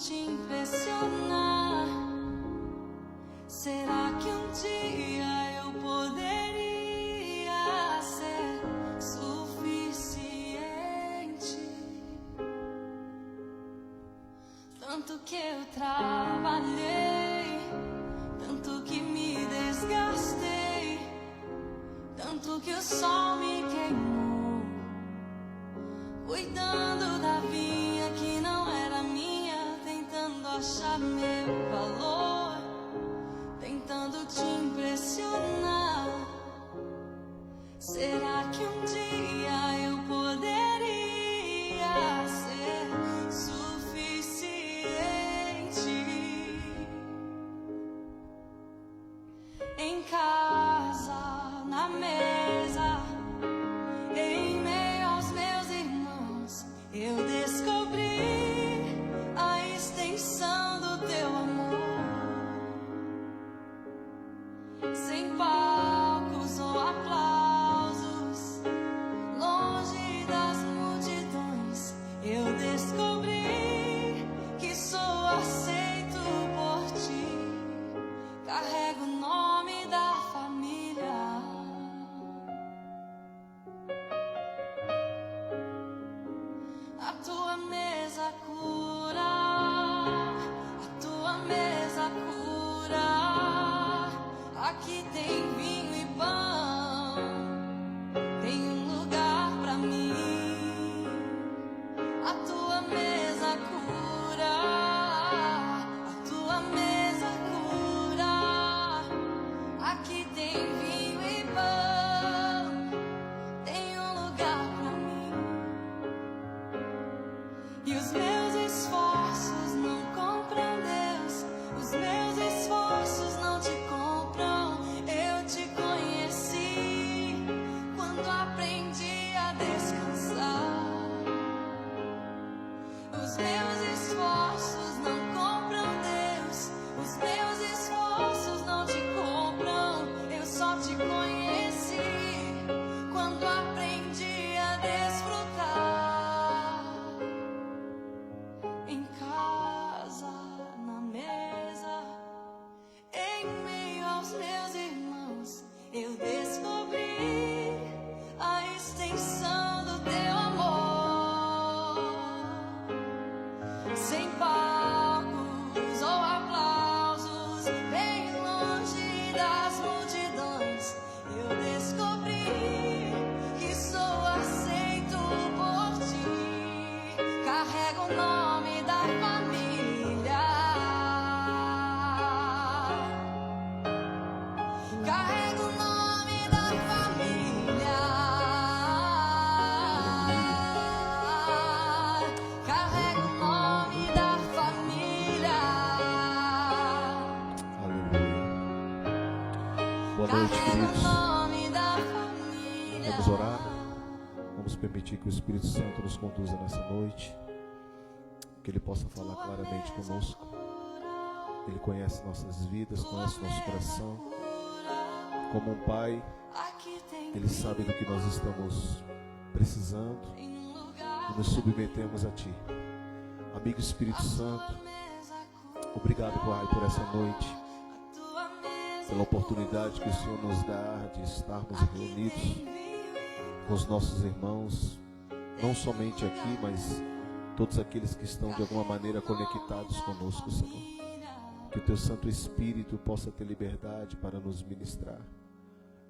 te impressionar. Será que um dia eu poderia ser suficiente? Tanto que eu trabalhei, tanto que me desgastei, tanto que o sol me queimou, cuidando da vinha que não era minha, tentando achar meu valor, tentando te impressionar. Será que um dia eu poderia ser suficiente? Em casa, na mesa, em meio aos meus irmãos, eu descobri a extensão do teu amor. Sem palcos ou aplausos, longe das multidões, eu descobri que sou aceito por ti. Carrego o nome da família. A tua mesa cura, a tua mesa cura. Aqui tem vinho e pão, tem um lugar pra mim. A tua mesa cura, a tua mesa cura. Aqui tem vinho e pão, tem um lugar pra mim. E os meus esforços não compram Deus, os meus esforços não te compram. Eu te conheci quando aprendi a descansar. Os meus esforços não compram Deus, os meus esforços não te compram. Eu só te conheci quando aprendi a desfrutar. Em casa, na mesa, em meio aos meus irmãos, eu descobri a extensão do teu amor. Sem palcos ou aplausos, bem longe das multidões, eu descobri que sou aceito por ti. Carrego o nome da família. Carrego o nome da família. Carrego o nome da família. Aleluia. Boa noite, Carrego o queridos. nome da família. Vamos orar. Vamos permitir que o Espírito Santo nos conduza nessa noite. Que Ele possa falar claramente conosco. Ele conhece nossas vidas, conhece nosso coração. Como um pai, Ele sabe do que nós estamos precisando. E nos submetemos a Ti. Amigo Espírito Santo, obrigado, Pai, por essa noite. Pela oportunidade que o Senhor nos dá de estarmos reunidos com os nossos irmãos, não somente aqui, mas todos aqueles que estão de alguma maneira conectados conosco, Senhor. Que o Teu Santo Espírito possa ter liberdade para nos ministrar,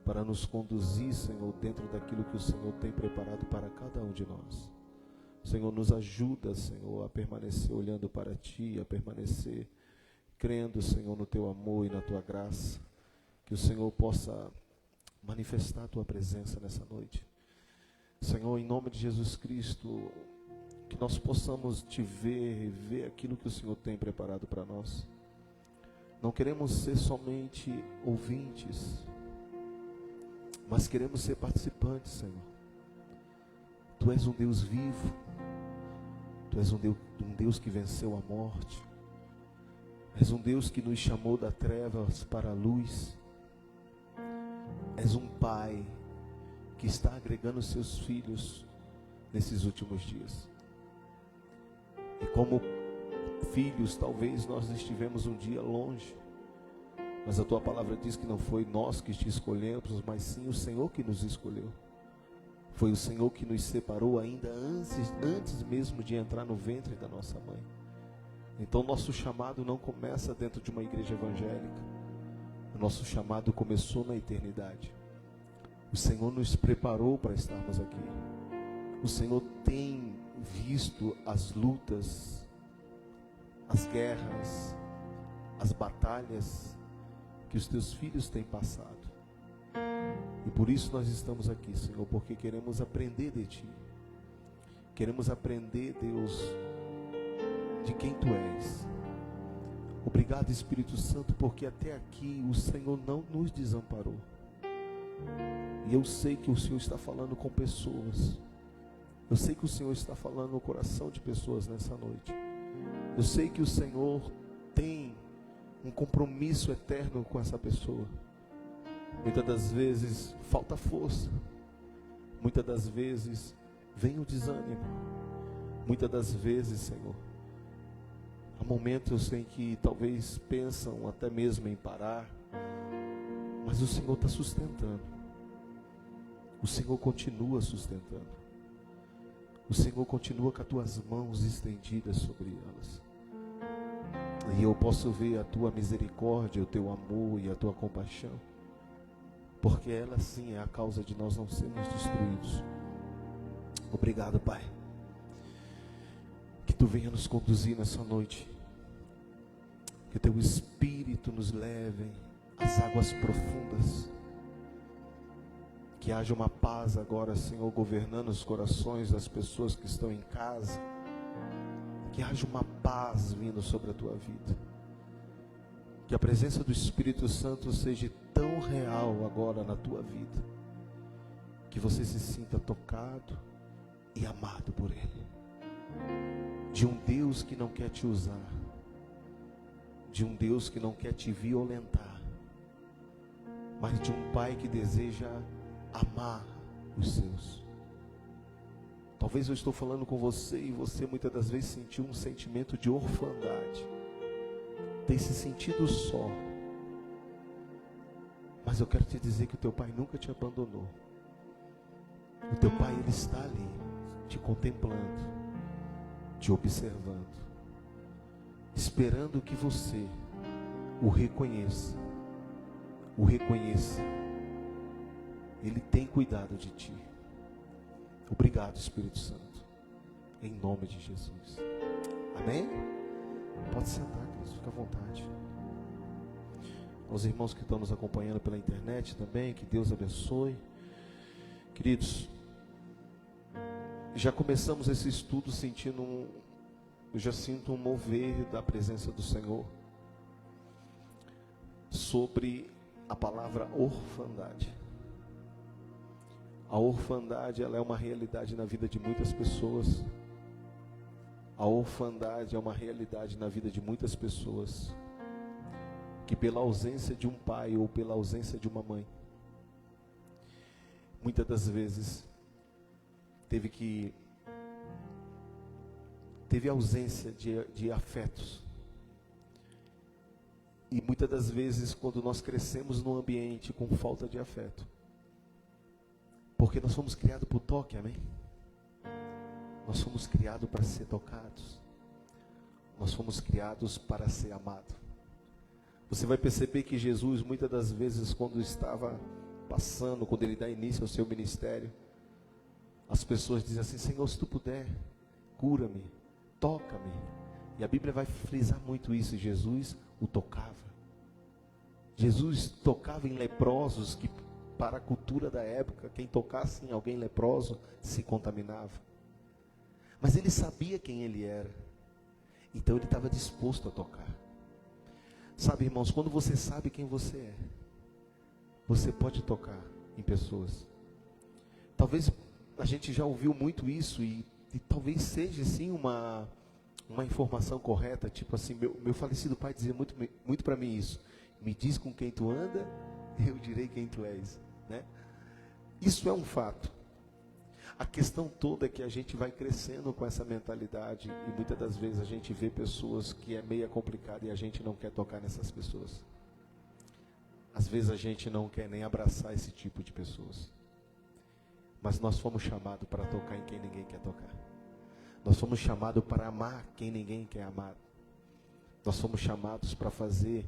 para nos conduzir, Senhor, dentro daquilo que o Senhor tem preparado para cada um de nós. Senhor, nos ajuda, Senhor, a permanecer olhando para Ti, a permanecer crendo, Senhor, no Teu amor e na Tua graça. Que o Senhor possa manifestar a Tua presença nessa noite. Senhor, em nome de Jesus Cristo, que nós possamos Te ver e ver aquilo que o Senhor tem preparado para nós. Não queremos ser somente ouvintes, mas queremos ser participantes, Senhor. Tu és um Deus vivo, Tu és um Deus que venceu a morte, és um Deus que nos chamou das trevas para a luz, és um Pai que está agregando seus filhos nesses últimos dias. E como filhos, talvez nós estivemos um dia longe, mas a tua palavra diz que não foi nós que te escolhemos, mas sim o Senhor que nos escolheu. Foi o Senhor que nos separou ainda antes mesmo de entrar no ventre da nossa mãe. Então nosso chamado não começa dentro de uma igreja evangélica. O nosso chamado começou na eternidade. O Senhor nos preparou para estarmos aqui. O Senhor tem visto as lutas, as guerras, as batalhas que os teus filhos têm passado. E por isso nós estamos aqui, Senhor, porque queremos aprender de Ti. Queremos aprender, Deus, de quem Tu és. Obrigado, Espírito Santo, porque até aqui o Senhor não nos desamparou. E eu sei que o Senhor está falando com pessoas. Eu sei que o Senhor está falando no coração de pessoas nessa noite. Eu sei que o Senhor tem um compromisso eterno com essa pessoa. Muitas das vezes falta força. Muitas das vezes vem o desânimo. Muitas das vezes, Senhor, há momentos em que talvez pensam até mesmo em parar, mas o Senhor está sustentando. O Senhor continua sustentando. O Senhor continua com as tuas mãos estendidas sobre elas. E eu posso ver a tua misericórdia, o teu amor e a tua compaixão. Porque ela sim é a causa de nós não sermos destruídos. Obrigado, Pai. Que Tu venha nos conduzir nessa noite. Que Teu Espírito nos leve às águas profundas. Que haja uma paz agora, Senhor, governando os corações das pessoas que estão em casa. Que haja uma paz vindo sobre a tua vida. Que a presença do Espírito Santo seja tão real agora na tua vida, que você se sinta tocado e amado por Ele. De um Deus que não quer te usar, de um Deus que não quer te violentar, mas de um Pai que deseja amar os seus. Talvez eu estou falando com você e você muitas das vezes sentiu um sentimento de orfandade, tem se sentido só. Mas eu quero te dizer que o teu Pai nunca te abandonou. O teu Pai, Ele está ali, te contemplando, te observando, esperando que você o reconheça. O reconheça. Ele tem cuidado de ti. Obrigado, Espírito Santo. Em nome de Jesus. Amém? Pode sentar, queridos, fica à vontade. Aos irmãos que estão nos acompanhando pela internet também, que Deus abençoe. Queridos, já começamos esse estudo sentindo eu já sinto um mover da presença do Senhor sobre a palavra orfandade. A orfandade, ela é uma realidade na vida de muitas pessoas. A orfandade é uma realidade na vida de muitas pessoas que pela ausência de um pai ou pela ausência de uma mãe, muitas das vezes teve ausência de afetos. E muitas das vezes quando nós crescemos num ambiente com falta de afeto, porque nós fomos criados por toque, amém? Nós fomos criados para ser tocados. Nós fomos criados para ser amados. Você vai perceber que Jesus, muitas das vezes, quando estava passando, quando Ele dá início ao seu ministério, as pessoas dizem assim: Senhor, se Tu puder, cura-me, toca-me. E a Bíblia vai frisar muito isso. Jesus o tocava. Jesus tocava em leprosos, que para a cultura da época, quem tocasse em alguém leproso se contaminava. Mas Ele sabia quem Ele era, então Ele estava disposto a tocar. Sabe, irmãos, quando você sabe quem você é, você pode tocar em pessoas. Talvez a gente já ouviu muito isso e talvez seja sim uma informação correta, tipo assim, meu falecido pai dizia muito para mim isso: me diz com quem tu anda, eu direi quem tu és, né? Isso é um fato. A questão toda é que a gente vai crescendo com essa mentalidade e muitas das vezes a gente vê pessoas que é meio complicado e a gente não quer tocar nessas pessoas. Às vezes a gente não quer nem abraçar esse tipo de pessoas. Mas nós fomos chamados para tocar em quem ninguém quer tocar. Nós fomos chamados para amar quem ninguém quer amar. Nós fomos chamados para fazer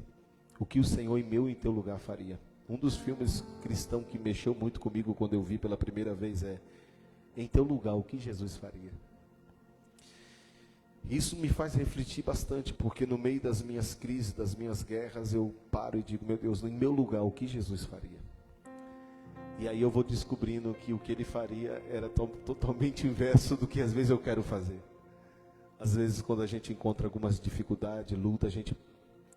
o que o Senhor em meu e em teu lugar faria. Um dos filmes cristãos que mexeu muito comigo quando eu vi pela primeira vez é Em Teu Lugar, o que Jesus faria. Isso me faz refletir bastante, porque no meio das minhas crises, das minhas guerras, eu paro e digo, meu Deus, em meu lugar, o que Jesus faria? E aí eu vou descobrindo que o que ele faria era totalmente inverso do que às vezes eu quero fazer. Às vezes quando a gente encontra algumas dificuldades, luta, a gente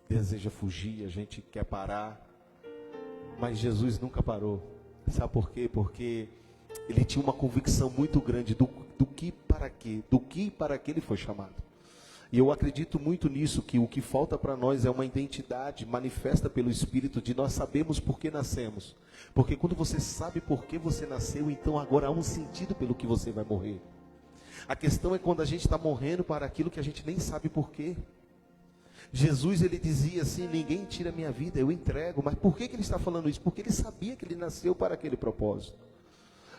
deseja fugir, a gente quer parar. Mas Jesus nunca parou. Sabe por quê? Porque ele tinha uma convicção muito grande do que para que ele foi chamado. E eu acredito muito nisso, que o que falta para nós é uma identidade manifesta pelo Espírito de nós sabemos por que nascemos. Porque quando você sabe por que você nasceu, então agora há um sentido pelo que você vai morrer. A questão é quando a gente está morrendo para aquilo que a gente nem sabe por quê. Jesus, ele dizia assim, ninguém tira a minha vida, eu entrego. Mas por que ele está falando isso? Porque ele sabia que ele nasceu para aquele propósito.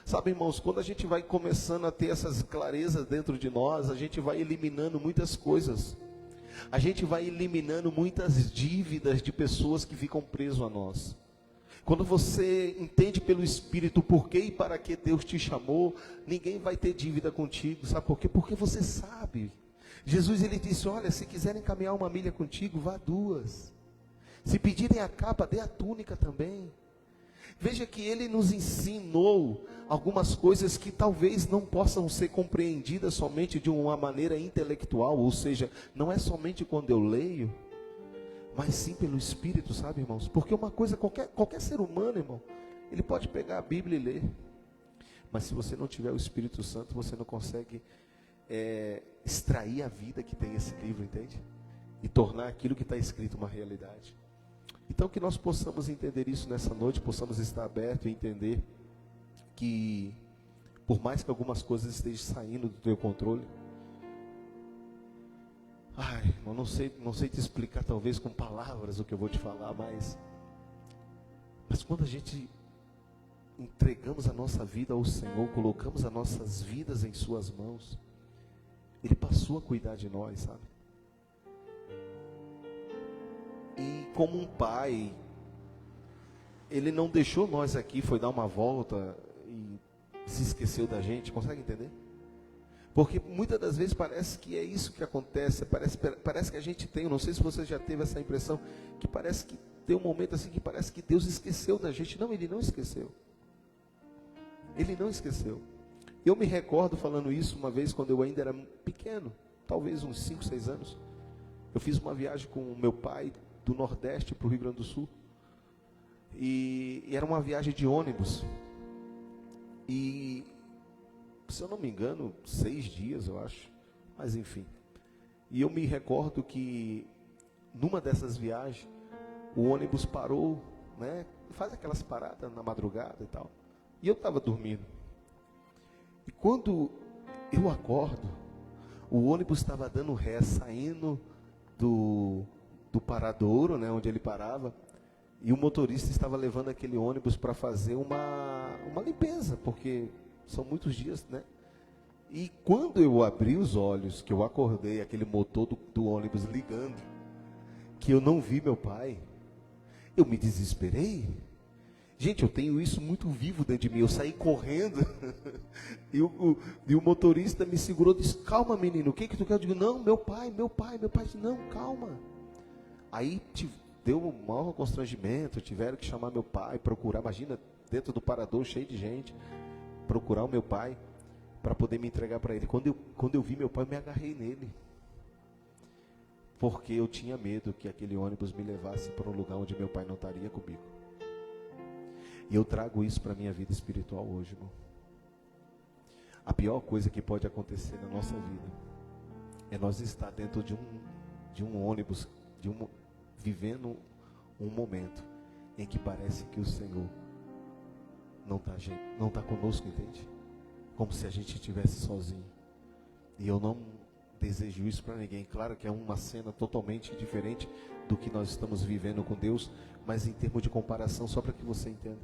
Sabe, irmãos, quando a gente vai começando a ter essas clarezas dentro de nós, a gente vai eliminando muitas coisas. A gente vai eliminando muitas dívidas de pessoas que ficam presas a nós. Quando você entende pelo Espírito por que e para que Deus te chamou, ninguém vai ter dívida contigo. Sabe por quê? Porque você sabe. Jesus, ele disse, olha, se quiserem caminhar 1 milha contigo, vá 2. Se pedirem a capa, dê a túnica também. Veja que ele nos ensinou algumas coisas que talvez não possam ser compreendidas somente de uma maneira intelectual, ou seja, não é somente quando eu leio, mas sim pelo Espírito, sabe, irmãos? Porque uma coisa, qualquer ser humano, irmão, ele pode pegar a Bíblia e ler, mas se você não tiver o Espírito Santo, você não consegue extrair a vida que tem esse livro, entende? E tornar aquilo que está escrito uma realidade. Então que nós possamos entender isso nessa noite, possamos estar abertos e entender que por mais que algumas coisas estejam saindo do teu controle, eu não sei te explicar talvez com palavras o que eu vou te falar, mas quando a gente entregamos a nossa vida ao Senhor, colocamos as nossas vidas em suas mãos, Ele passou a cuidar de nós, sabe? E como um pai, Ele não deixou nós aqui, foi dar uma volta e se esqueceu da gente, consegue entender? Porque muitas das vezes parece que é isso que acontece, parece que a gente tem, eu não sei se você já teve essa impressão, que parece que tem um momento assim que parece que Deus esqueceu da gente. Não, Ele não esqueceu. Ele não esqueceu. Eu me recordo falando isso uma vez quando eu ainda era pequeno, talvez uns 5, 6 anos. Eu fiz uma viagem com o meu pai do Nordeste para o Rio Grande do Sul. E era uma viagem de ônibus. E, se eu não me engano, 6 dias, eu acho. Mas enfim. E eu me recordo que numa dessas viagens, o ônibus parou, né? Faz aquelas paradas na madrugada e tal. E eu estava dormindo. E quando eu acordo, o ônibus estava dando ré, saindo do paradouro, né, onde ele parava, e o motorista estava levando aquele ônibus para fazer uma limpeza, porque são muitos dias, né? E quando eu abri os olhos, que eu acordei, aquele motor do ônibus ligando, que eu não vi meu pai, eu me desesperei. Gente, eu tenho isso muito vivo dentro de mim. Eu saí correndo e o motorista me segurou e disse, calma menino, o que tu quer? Eu digo, não, meu pai. Meu pai disse, não, calma. Aí deu um maior constrangimento, tiveram que chamar meu pai, procurar, imagina, dentro do parador cheio de gente, procurar o meu pai para poder me entregar para ele. Quando eu vi meu pai, eu me agarrei nele. Porque eu tinha medo que aquele ônibus me levasse para um lugar onde meu pai não estaria comigo. E eu trago isso para a minha vida espiritual hoje, irmão. A pior coisa que pode acontecer na nossa vida é nós estar dentro de um ônibus, vivendo um momento em que parece que o Senhor não está conosco, entende? como se a gente estivesse sozinho. E eu não desejo isso para ninguém. Claro que é uma cena totalmente diferente do que nós estamos vivendo com Deus, mas em termos de comparação, só para que você entenda.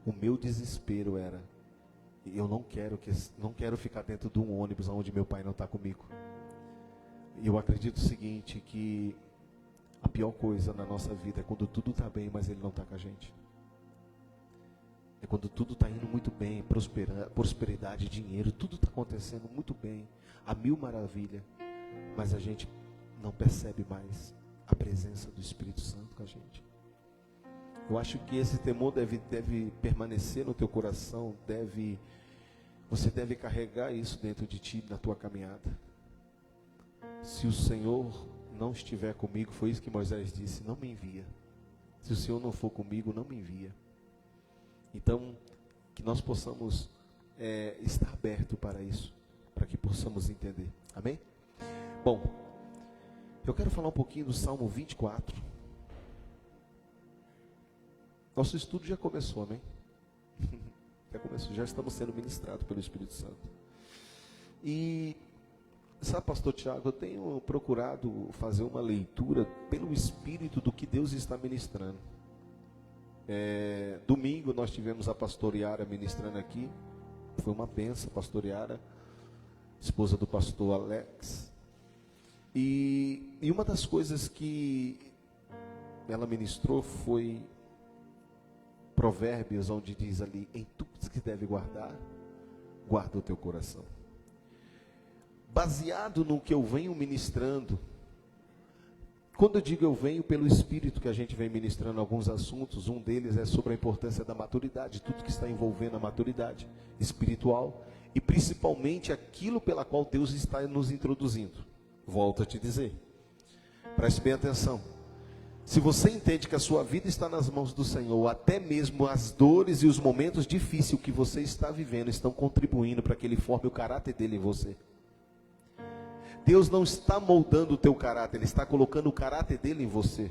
O meu desespero era, eu não quero ficar dentro de um ônibus onde meu pai não está comigo. E eu acredito o seguinte, que a pior coisa na nossa vida é quando tudo está bem, mas ele não está com a gente. É quando tudo está indo muito bem, prosperidade, dinheiro, tudo está acontecendo muito bem, a mil maravilha, mas a gente não percebe mais a presença do Espírito Santo com a gente. Eu acho que esse temor deve permanecer no teu coração, você deve carregar isso dentro de ti, na tua caminhada. Se o Senhor não estiver comigo, foi isso que Moisés disse, não me envia. Se o Senhor não for comigo, não me envia. Então, que nós possamos estar aberto para isso, para que possamos entender. Amém? Bom, eu quero falar um pouquinho do Salmo 24. Nosso estudo já começou, amém? Já começou, já estamos sendo ministrados pelo Espírito Santo. E, sabe, pastor Tiago, eu tenho procurado fazer uma leitura pelo Espírito do que Deus está ministrando. Domingo nós tivemos a pastor Yara ministrando aqui. Foi uma benção, pastor Yara, esposa do pastor Alex. E uma das coisas que ela ministrou foi Provérbios, onde diz ali, em tudo que deve guardar, guarda o teu coração. Baseado no que eu venho ministrando, quando eu digo eu venho pelo Espírito que a gente vem ministrando alguns assuntos, um deles é sobre a importância da maturidade, tudo que está envolvendo a maturidade espiritual, e principalmente aquilo pela qual Deus está nos introduzindo. Volto a te dizer, preste bem atenção. Se você entende que a sua vida está nas mãos do Senhor, até mesmo as dores e os momentos difíceis que você está vivendo estão contribuindo para que Ele forme o caráter dele em você. Deus não está moldando o teu caráter, Ele está colocando o caráter dele em você.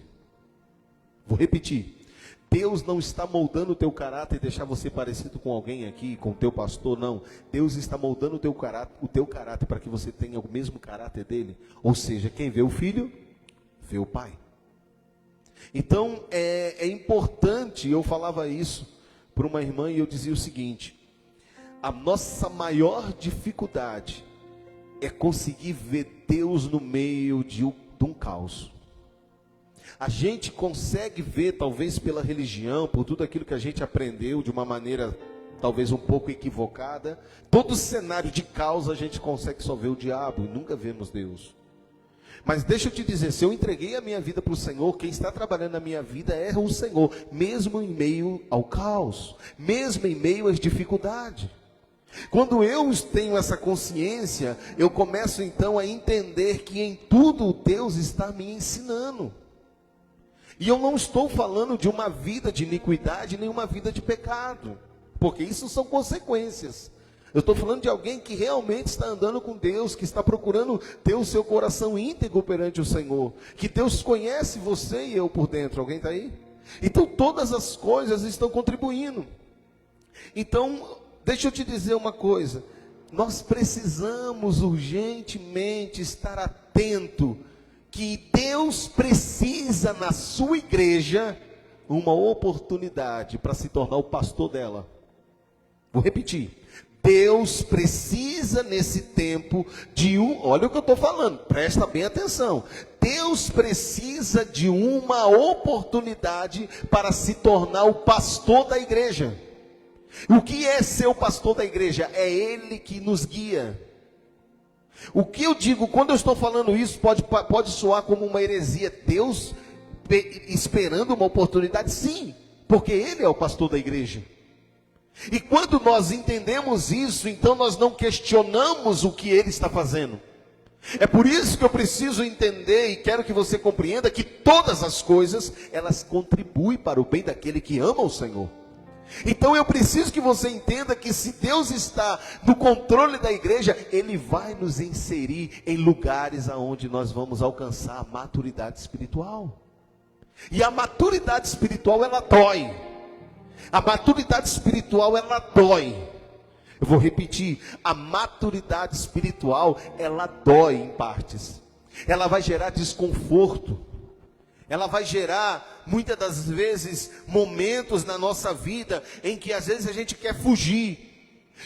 Vou repetir. Deus não está moldando o teu caráter e deixar você parecido com alguém aqui, com o teu pastor, não. Deus está moldando o teu caráter para que você tenha o mesmo caráter dele. Ou seja, quem vê o filho, vê o pai. Então, é importante, eu falava isso para uma irmã e eu dizia o seguinte: a nossa maior dificuldade é conseguir ver Deus no meio de um caos. A gente consegue ver, talvez pela religião, por tudo aquilo que a gente aprendeu de uma maneira talvez um pouco equivocada, todo cenário de caos a gente consegue só ver o diabo e nunca vemos Deus. Mas deixa eu te dizer, se eu entreguei a minha vida para o Senhor, quem está trabalhando na minha vida é o Senhor, mesmo em meio ao caos, mesmo em meio às dificuldades. Quando eu tenho essa consciência, eu começo então a entender que em tudo Deus está me ensinando. E eu não estou falando de uma vida de iniquidade, nem uma vida de pecado, porque isso são consequências. Eu estou falando de alguém que realmente está andando com Deus, que está procurando ter o seu coração íntegro perante o Senhor, que Deus conhece você e eu por dentro. Alguém está aí? Então todas as coisas estão contribuindo. Então, deixa eu te dizer uma coisa, nós precisamos urgentemente estar atento, que Deus precisa na sua igreja uma oportunidade para se tornar o pastor dela. Vou repetir, Deus precisa nesse tempo olha o que eu estou falando, presta bem atenção, Deus precisa de uma oportunidade para se tornar o pastor da igreja. O que é ser o pastor da igreja? É Ele que nos guia. O que eu digo, quando eu estou falando isso, pode soar como uma heresia. Deus esperando uma oportunidade? Sim, porque Ele é o pastor da igreja. E quando nós entendemos isso, então nós não questionamos o que Ele está fazendo. É por isso que eu preciso entender e quero que você compreenda que todas as coisas, elas contribuem para o bem daquele que ama o Senhor. Então eu preciso que você entenda que se Deus está no controle da igreja, Ele vai nos inserir em lugares aonde nós vamos alcançar a maturidade espiritual. E a maturidade espiritual, ela dói. A maturidade espiritual, ela dói. Eu vou repetir, a maturidade espiritual, ela dói em partes. Ela vai gerar desconforto. Ela vai gerar, muitas das vezes, momentos na nossa vida em que às vezes a gente quer fugir.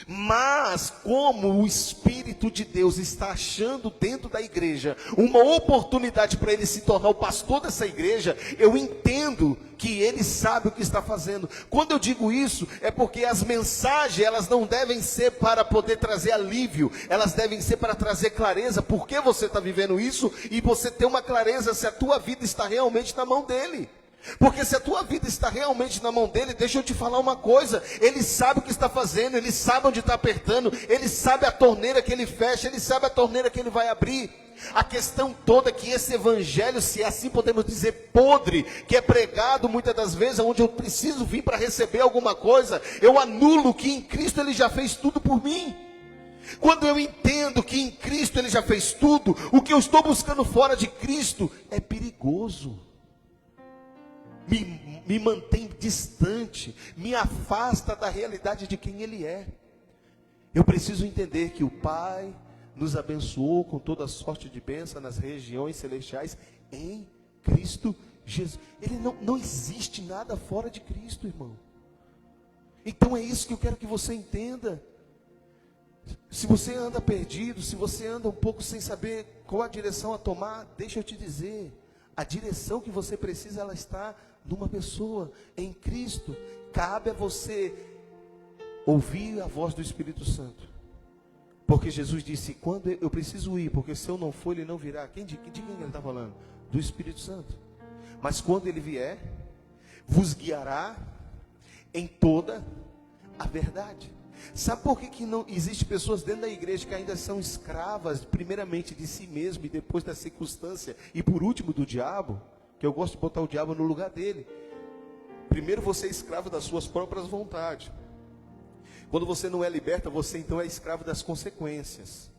Mas como o Espírito de Deus está achando dentro da igreja uma oportunidade para ele se tornar o pastor dessa igreja, eu entendo que ele sabe o que está fazendo. Quando eu digo isso, é porque as mensagens, elas não devem ser para poder trazer alívio, elas devem ser para trazer clareza, por que você está vivendo isso, e você ter uma clareza se a tua vida está realmente na mão dele. Porque se a tua vida está realmente na mão dele, deixa eu te falar uma coisa, ele sabe o que está fazendo, ele sabe onde está apertando, ele sabe a torneira que ele fecha, ele sabe a torneira que ele vai abrir. A questão toda é que esse evangelho, se assim podemos dizer, podre, que é pregado muitas das vezes, onde eu preciso vir para receber alguma coisa, eu anulo que em Cristo ele já fez tudo por mim. Quando eu entendo que em Cristo ele já fez tudo, o que eu estou buscando fora de Cristo é perigoso. Me mantém distante, me afasta da realidade de quem Ele é. Eu preciso entender que o Pai nos abençoou com toda sorte de bênção nas regiões celestiais em Cristo Jesus. Ele não existe nada fora de Cristo, irmão. Então é isso que eu quero que você entenda. Se você anda perdido, se você anda um pouco sem saber qual a direção a tomar, deixa eu te dizer, a direção que você precisa, ela está numa pessoa, em Cristo. Cabe a você ouvir a voz do Espírito Santo. Porque Jesus disse, quando eu preciso ir, porque se eu não for, ele não virá. De quem ele está falando? Do Espírito Santo. Mas quando ele vier, vos guiará em toda a verdade. Sabe por que não existe pessoas dentro da igreja que ainda são escravas, primeiramente de si mesmo e depois da circunstância, e por último do diabo? Que eu gosto de botar o diabo no lugar dele. Primeiro você é escravo das suas próprias vontades. Quando você não é liberta, você então é escravo das consequências.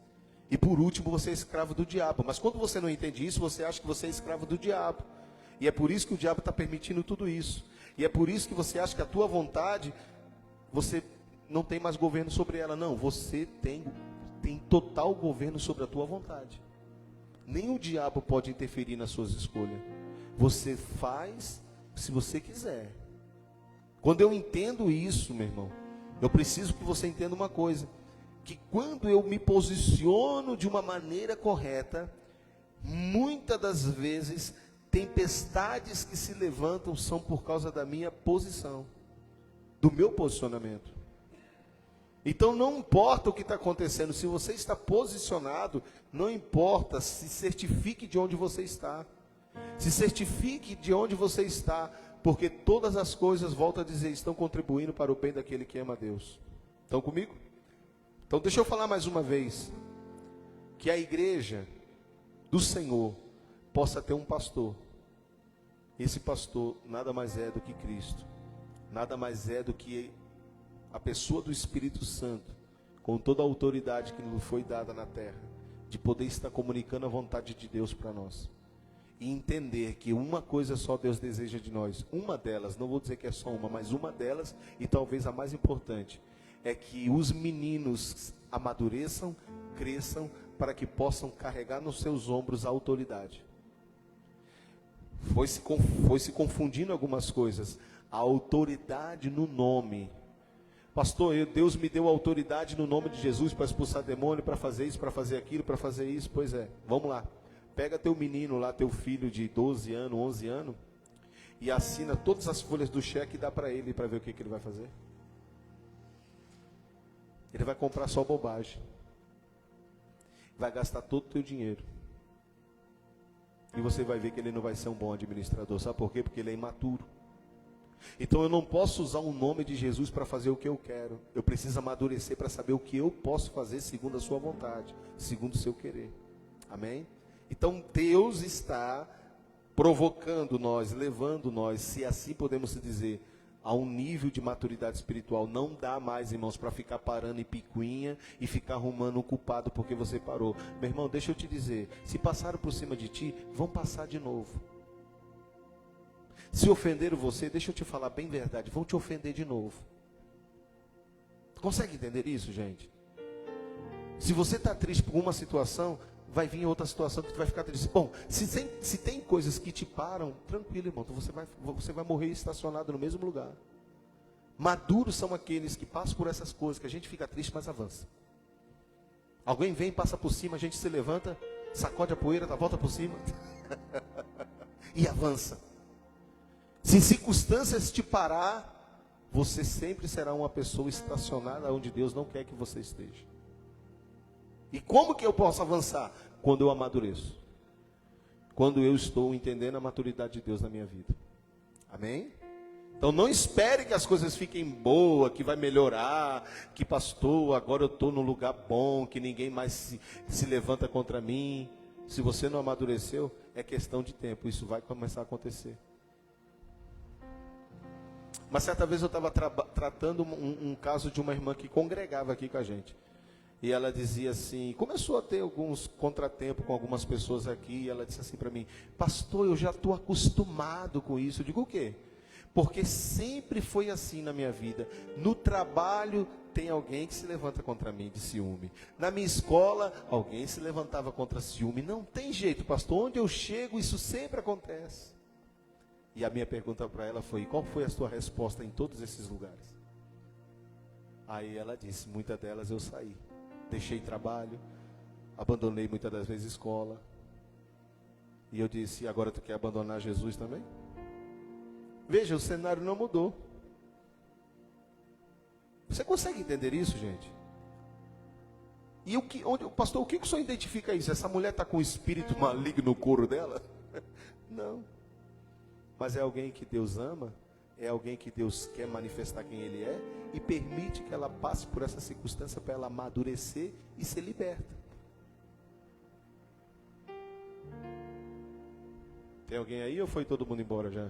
E por último você é escravo do diabo. Mas quando você não entende isso, você acha que você é escravo do diabo. E é por isso que o diabo está permitindo tudo isso. E é por isso que você acha que a tua vontade, você não tem mais governo sobre ela. Não, você tem total governo sobre a tua vontade. Nem o diabo pode interferir nas suas escolhas. Você faz se você quiser. Quando eu entendo isso, meu irmão, eu preciso que você entenda uma coisa, que quando eu me posiciono de uma maneira correta, muitas das vezes, tempestades que se levantam são por causa da minha posição, do meu posicionamento. Então não importa o que está acontecendo, se você está posicionado, não importa, se certifique de onde você está. Se certifique de onde você está, porque todas as coisas, volto a dizer, estão contribuindo para o bem daquele que ama a Deus. Estão comigo? Então deixa eu falar mais uma vez, que a igreja do Senhor possa ter um pastor. Esse pastor nada mais é do que Cristo, nada mais é do que a pessoa do Espírito Santo, com toda a autoridade que nos foi dada na terra, de poder estar comunicando a vontade de Deus para nós. E entender que uma coisa só Deus deseja de nós, uma delas, não vou dizer que é só uma, mas uma delas, e talvez a mais importante, é que os meninos amadureçam, cresçam, para que possam carregar nos seus ombros a autoridade. Foi se confundindo algumas coisas. A autoridade no nome. Pastor, Deus me deu autoridade no nome de Jesus para expulsar demônio, para fazer isso, para fazer aquilo, para fazer isso. Pois é, vamos lá. Pega teu menino lá, teu filho de 12 anos, 11 anos, e assina todas as folhas do cheque e dá para ele ver o que ele vai fazer. Ele vai comprar só bobagem. Vai gastar todo o teu dinheiro. E você vai ver que ele não vai ser um bom administrador. Sabe por quê? Porque ele é imaturo. Então eu não posso usar o nome de Jesus para fazer o que eu quero. Eu preciso amadurecer para saber o que eu posso fazer segundo a sua vontade, segundo o seu querer. Amém? Então Deus está provocando nós, levando nós, se assim podemos dizer, a um nível de maturidade espiritual. Não dá mais, irmãos, para ficar parando em picuinha e ficar arrumando um culpado porque você parou. Meu irmão, deixa eu te dizer, se passaram por cima de ti, vão passar de novo. Se ofenderam você, deixa eu te falar bem verdade, vão te ofender de novo. Consegue entender isso, gente? Se você está triste por uma situação, vai vir outra situação que tu vai ficar triste. Bom, se tem coisas que te param, tranquilo, irmão, você vai morrer estacionado no mesmo lugar. Maduros são aqueles que passam por essas coisas, que a gente fica triste, mas avança. Alguém vem, passa por cima, a gente se levanta, sacode a poeira, volta por cima e avança. Se circunstâncias te parar, você sempre será uma pessoa estacionada onde Deus não quer que você esteja. E como que eu posso avançar? Quando eu amadureço. Quando eu estou entendendo a maturidade de Deus na minha vida. Amém? Então não espere que as coisas fiquem boas, que vai melhorar, que pastor, agora eu estou num lugar bom, que ninguém mais se levanta contra mim. Se você não amadureceu, é questão de tempo, isso vai começar a acontecer. Mas certa vez eu estava tratando um caso de uma irmã que congregava aqui com a gente. E ela dizia assim, começou a ter alguns contratempos com algumas pessoas aqui, e ela disse assim para mim, pastor, eu já estou acostumado com isso. Eu digo, o quê? Porque sempre foi assim na minha vida. No trabalho tem alguém que se levanta contra mim de ciúme. Na minha escola, alguém se levantava contra ciúme. Não tem jeito, pastor, onde eu chego isso sempre acontece. E a minha pergunta para ela foi, qual foi a sua resposta em todos esses lugares? Aí ela disse, muitas delas eu saí. Deixei trabalho, abandonei muitas das vezes escola. E eu disse, agora tu quer abandonar Jesus também? Veja, o cenário não mudou. Você consegue entender isso, gente? E pastor, o que o senhor identifica isso? Essa mulher está com um espírito maligno no couro dela? Não. Mas é alguém que Deus ama, é alguém que Deus quer manifestar quem Ele é, e permite que ela passe por essa circunstância para ela amadurecer e ser liberta. Tem alguém aí ou foi todo mundo embora já?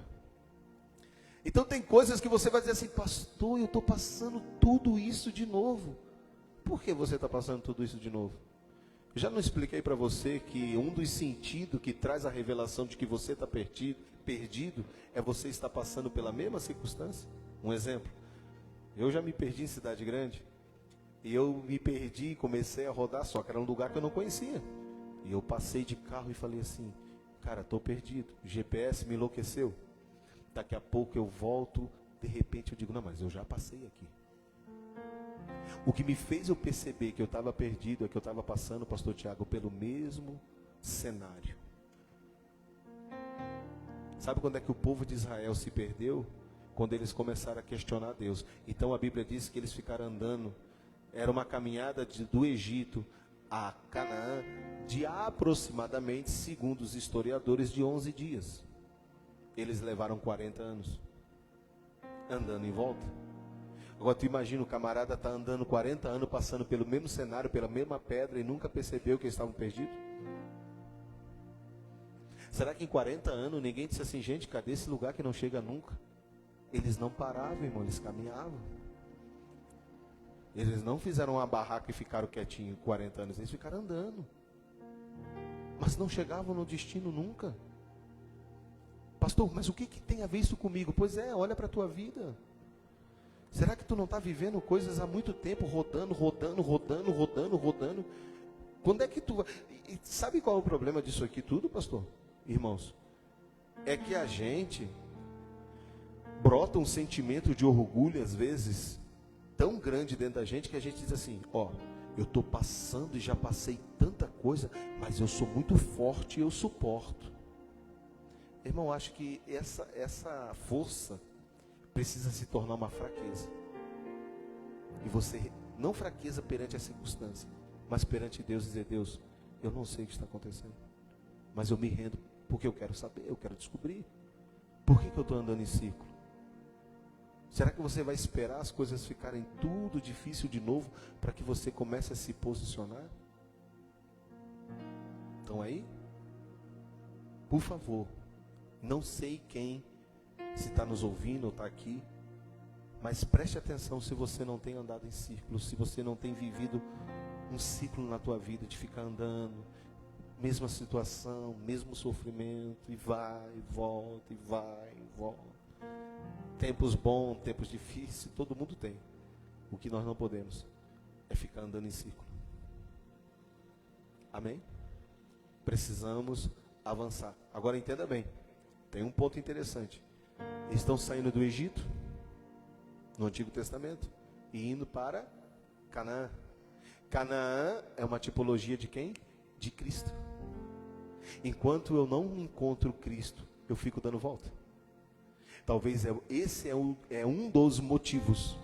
Então tem coisas que você vai dizer assim, pastor, eu estou passando tudo isso de novo. Por que você está passando tudo isso de novo? Eu já não expliquei para você que um dos sentidos que traz a revelação de que você está perdido é você estar passando pela mesma circunstância? Um exemplo, eu já me perdi em cidade grande, e eu me perdi e comecei a rodar, só que era um lugar que eu não conhecia. E eu passei de carro e falei assim, cara, estou perdido, o GPS me enlouqueceu. Daqui a pouco eu volto, de repente eu digo, não, mas eu já passei aqui. O que me fez eu perceber que eu estava perdido é que eu estava passando, pastor Tiago, pelo mesmo cenário. Sabe quando é que o povo de Israel se perdeu? Quando eles começaram a questionar Deus. Então a Bíblia diz que eles ficaram andando, era uma caminhada do Egito a Canaã, de aproximadamente, segundo os historiadores, de 11 dias. Eles levaram 40 anos, andando em volta. Agora tu imagina, o camarada está andando 40 anos, passando pelo mesmo cenário, pela mesma pedra, e nunca percebeu que eles estavam perdidos? Será que em 40 anos ninguém disse assim, gente, cadê esse lugar que não chega nunca? Eles não paravam, irmão, eles caminhavam. Eles não fizeram uma barraca e ficaram quietinhos 40 anos, eles ficaram andando. Mas não chegavam no destino nunca. Pastor, mas o que tem a ver isso comigo? Pois é, olha para a tua vida. Será que tu não está vivendo coisas há muito tempo, rodando? Quando é que tu vai... E sabe qual é o problema disso aqui tudo, pastor? Irmãos, é que a gente brota um sentimento de orgulho, às vezes, tão grande dentro da gente, que a gente diz assim, ó, eu estou passando e já passei tanta coisa, mas eu sou muito forte e eu suporto. Irmão, acho que essa força precisa se tornar uma fraqueza. E você, não fraqueza perante a circunstância, mas perante Deus, dizer, Deus, eu não sei o que está acontecendo, mas eu me rendo porque eu quero saber, eu quero descobrir. Por que eu estou andando em ciclo? Será que você vai esperar as coisas ficarem tudo difícil de novo para que você comece a se posicionar? Estão aí? Por favor, não sei quem, se está nos ouvindo ou está aqui, mas preste atenção se você não tem andado em círculos, se você não tem vivido um ciclo na tua vida de ficar andando, mesma situação, mesmo sofrimento, e vai, e volta, e vai, e volta. Tempos bons, tempos difíceis, todo mundo tem. O que nós não podemos é ficar andando em círculo. Amém? Precisamos avançar. Agora entenda bem, tem um ponto interessante. Eles estão saindo do Egito, no Antigo Testamento, e indo para Canaã. Canaã é uma tipologia de quem? De Cristo. Enquanto eu não encontro Cristo, eu fico dando volta. Talvez esse é um dos motivos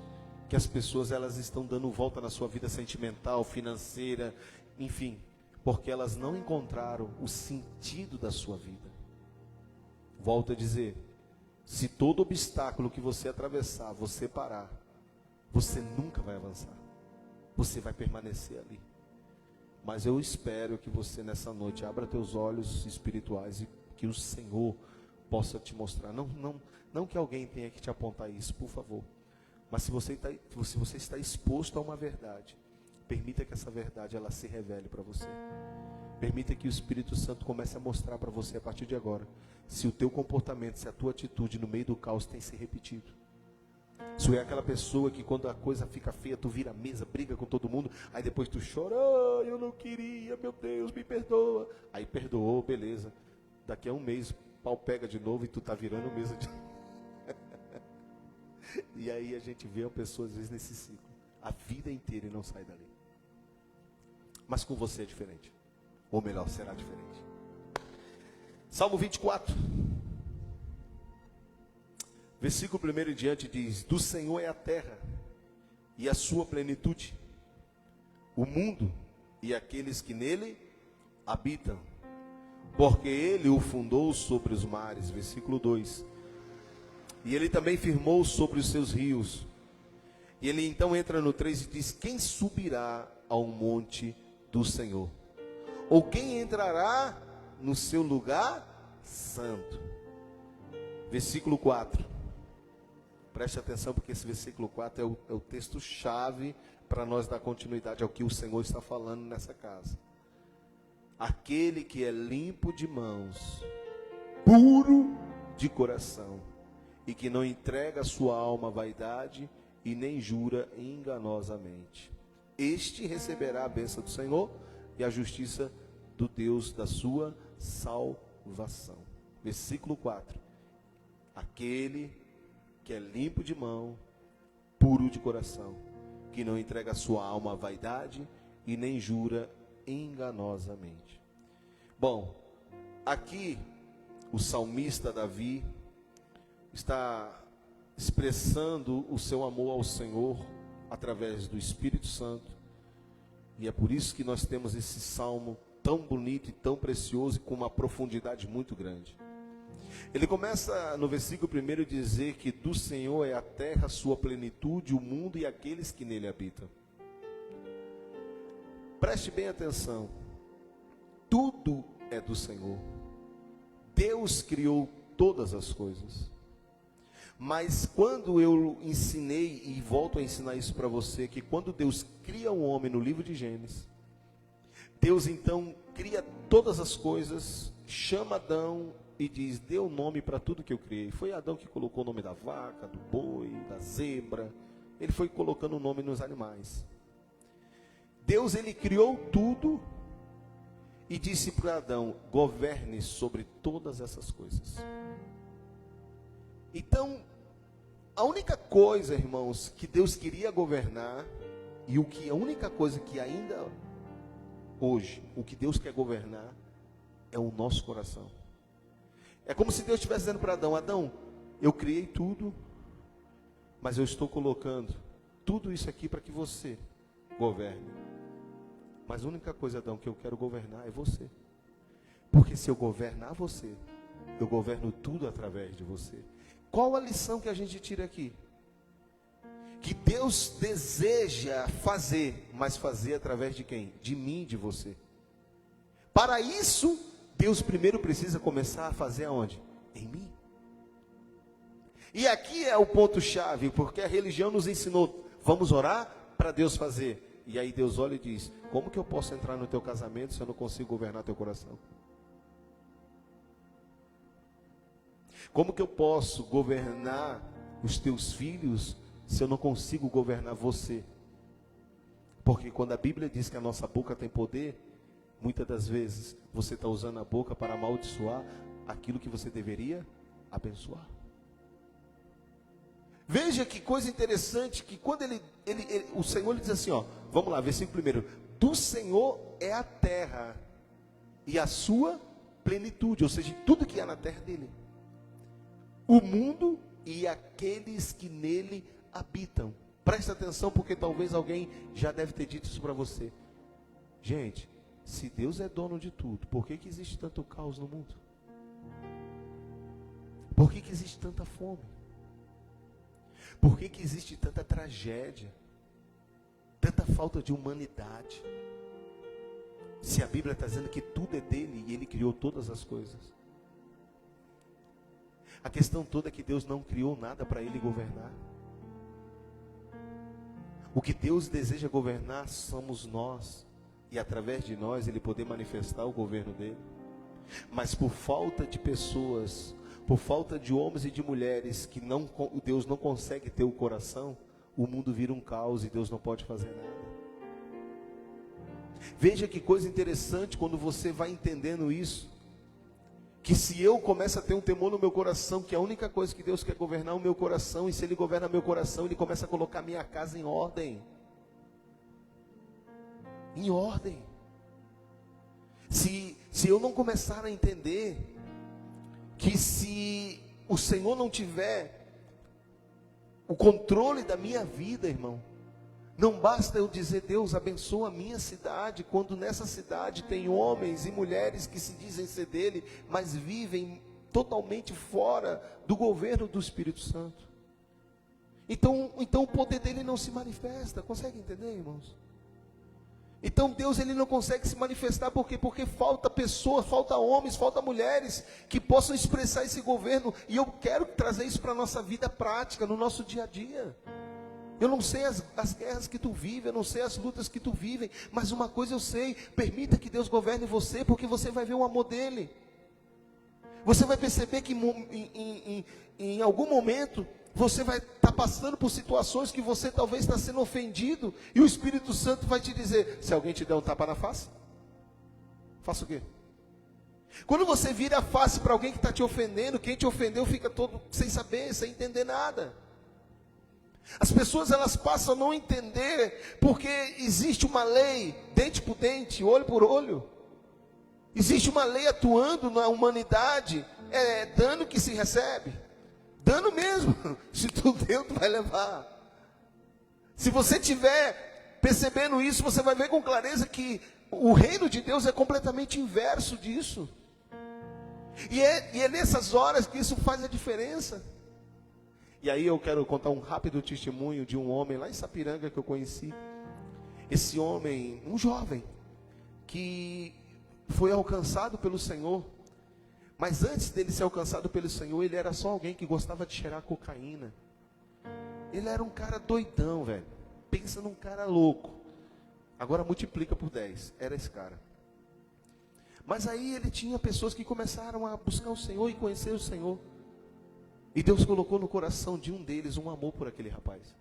que as pessoas elas estão dando volta na sua vida sentimental, financeira, enfim, porque elas não encontraram o sentido da sua vida. Volto a dizer, se todo obstáculo que você atravessar, você parar, você nunca vai avançar. Você vai permanecer ali. Mas eu espero que você nessa noite abra teus olhos espirituais e que o Senhor possa te mostrar. Não que alguém tenha que te apontar isso, por favor. Mas se você está exposto a uma verdade, permita que essa verdade ela se revele para você. Permita que o Espírito Santo comece a mostrar para você a partir de agora se o teu comportamento, se a tua atitude no meio do caos tem se repetido. Se é aquela pessoa que quando a coisa fica feia, tu vira a mesa, briga com todo mundo, aí depois tu chora, eu não queria, meu Deus, me perdoa. Aí perdoou, beleza. Daqui a um mês, o pau pega de novo e tu tá virando mesa de E aí a gente vê a pessoa às vezes nesse ciclo, a vida inteira e não sai dali. Mas com você é diferente. Ou melhor, será diferente. Salmo 24. Versículo 1 em diante diz: do Senhor é a terra e a sua plenitude, o mundo e aqueles que nele habitam, porque ele o fundou sobre os mares. Versículo 2. E ele também firmou sobre os seus rios. E ele então entra no 3 e diz: quem subirá ao monte do Senhor? Ou quem entrará no seu lugar santo? Versículo 4. Preste atenção, porque esse versículo 4 é o texto-chave para nós dar continuidade ao que o Senhor está falando nessa casa. Aquele que é limpo de mãos, puro de coração, e que não entrega a sua alma à vaidade e nem jura enganosamente, este receberá a bênção do Senhor e a justiça do Deus da sua salvação. Versículo 4. Aquele que é limpo de mão, puro de coração, que não entrega a sua alma à vaidade e nem jura enganosamente. Bom, aqui o salmista Davi está expressando o seu amor ao Senhor através do Espírito Santo, e é por isso que nós temos esse salmo tão bonito e tão precioso e com uma profundidade muito grande. Ele começa no versículo 1 a dizer que do Senhor é a terra, a sua plenitude, o mundo e aqueles que nele habitam. Preste bem atenção. Tudo é do Senhor. Deus criou todas as coisas. Mas quando eu ensinei, e volto a ensinar isso para você, que quando Deus cria o homem no livro de Gênesis, Deus então cria todas as coisas, chama Adão e diz: dê o nome para tudo que eu criei. Foi Adão que colocou o nome da vaca, do boi, da zebra. Ele foi colocando o nome nos animais. Deus, ele criou tudo e disse para Adão: governe sobre todas essas coisas. Então, a única coisa, irmãos, que Deus queria governar, e a única coisa que ainda hoje, o que Deus quer governar, é o nosso coração. É como se Deus estivesse dizendo para Adão: Adão, eu criei tudo, mas eu estou colocando tudo isso aqui para que você governe. Mas a única coisa, Adão, que eu quero governar é você. Porque se eu governar você, eu governo tudo através de você. Qual a lição que a gente tira aqui? Que Deus deseja fazer, mas fazer através de quem? De mim e de você. Para isso, Deus primeiro precisa começar a fazer aonde? Em mim. E aqui é o ponto-chave, porque a religião nos ensinou: vamos orar para Deus fazer. E aí Deus olha e diz: como que eu posso entrar no teu casamento se eu não consigo governar teu coração? Como que eu posso governar os teus filhos se eu não consigo governar você? Porque quando a Bíblia diz que a nossa boca tem poder, muitas das vezes você está usando a boca para amaldiçoar aquilo que você deveria abençoar. Veja que coisa interessante, que quando o Senhor lhe diz assim, ó, vamos lá, versículo 1, do Senhor é a terra e a sua plenitude, ou seja, tudo que há na terra dele, o mundo e aqueles que nele habitam. Presta atenção, porque talvez alguém já deve ter dito isso para você. Gente, se Deus é dono de tudo, por que existe tanto caos no mundo? Por que existe tanta fome? Por que existe tanta tragédia? Tanta falta de humanidade? Se a Bíblia está dizendo que tudo é dele e ele criou todas as coisas. A questão toda é que Deus não criou nada para ele governar. O que Deus deseja governar somos nós. E através de nós ele poder manifestar o governo dele. Mas por falta de pessoas, por falta de homens e de mulheres que Deus não consegue ter o coração, o mundo vira um caos e Deus não pode fazer nada. Veja que coisa interessante quando você vai entendendo isso. Que se eu começo a ter um temor no meu coração, que a única coisa que Deus quer governar é o meu coração, e se Ele governa meu coração, Ele começa a colocar minha casa em ordem. Em ordem. Se eu não começar a entender que se o Senhor não tiver o controle da minha vida, irmão, não basta eu dizer, Deus abençoa a minha cidade, quando nessa cidade tem homens e mulheres que se dizem ser dele, mas vivem totalmente fora do governo do Espírito Santo. Então o poder dele não se manifesta. Consegue entender, irmãos? Então Deus ele não consegue se manifestar porque falta pessoas, falta homens, falta mulheres que possam expressar esse governo. E eu quero trazer isso para a nossa vida prática, no nosso dia a dia. Eu não sei as guerras que tu vive, eu não sei as lutas que tu vive, mas uma coisa eu sei, permita que Deus governe você, porque você vai ver o amor dele. Você vai perceber que em algum momento, você vai estar passando por situações que você talvez está sendo ofendido, e o Espírito Santo vai te dizer, se alguém te der um tapa na face, faça o quê? Quando você vira a face para alguém que está te ofendendo, quem te ofendeu fica todo sem saber, sem entender nada. As pessoas elas passam a não entender, porque existe uma lei, dente por dente, olho por olho. Existe uma lei atuando na humanidade, é dano que se recebe. Dano mesmo, se tu deu, tu vai levar. Se você estiver percebendo isso, você vai ver com clareza que o reino de Deus é completamente inverso disso. E é nessas horas que isso faz a diferença. E aí eu quero contar um rápido testemunho de um homem lá em Sapiranga que eu conheci. Esse homem, um jovem, que foi alcançado pelo Senhor. Mas antes dele ser alcançado pelo Senhor, ele era só alguém que gostava de cheirar cocaína. Ele era um cara doidão, velho. Pensa num cara louco. Agora multiplica por 10. Era esse cara. Mas aí ele tinha pessoas que começaram a buscar o Senhor e conhecer o Senhor. E Deus colocou no coração de um deles um amor por aquele rapaz.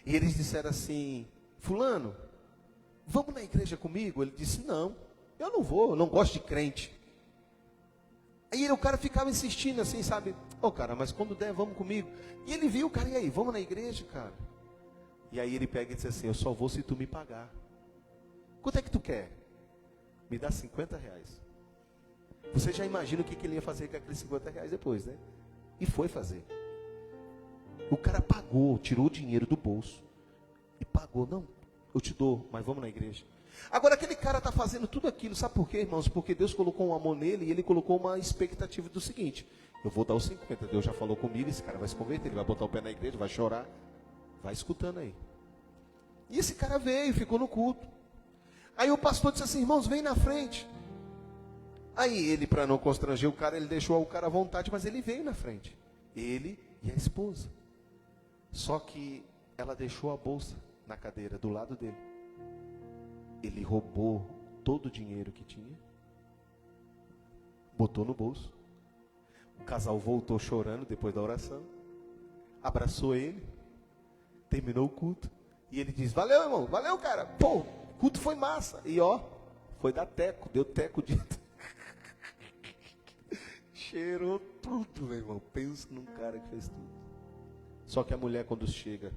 E eles disseram assim, fulano, vamos na igreja comigo? Ele disse, não, eu não vou, eu não gosto de crente. Aí o cara ficava insistindo assim, sabe? Cara, mas quando der, vamos comigo. E ele viu o cara, e aí, vamos na igreja, cara? E aí ele pega e diz assim, eu só vou se tu me pagar. Quanto é que tu quer? Me dá 50 reais. Você já imagina o que ele ia fazer com aqueles 50 reais depois, né? E foi fazer. O cara pagou, tirou o dinheiro do bolso. E pagou, não, eu te dou, mas vamos na igreja. Agora aquele cara está fazendo tudo aquilo, sabe por quê, irmãos? Porque Deus colocou um amor nele e ele colocou uma expectativa do seguinte, eu vou dar os 50, Deus já falou comigo, esse cara vai se converter, ele vai botar o pé na igreja, vai chorar, vai escutando aí. E esse cara veio, ficou no culto. Aí o pastor disse assim, irmãos, vem na frente. Aí ele, para não constranger o cara, ele deixou o cara à vontade, mas ele veio na frente. Ele e a esposa. Só que ela deixou a bolsa na cadeira do lado dele. Ele roubou todo o dinheiro que tinha, botou no bolso. O casal voltou chorando depois da oração, abraçou ele Terminou o culto. E ele diz, valeu, irmão, valeu, cara. Pô, o culto foi massa. E ó, foi dar teco, deu teco de... Cheirou tudo, meu irmão. Pensa num cara que fez tudo. Só que a mulher, quando chega,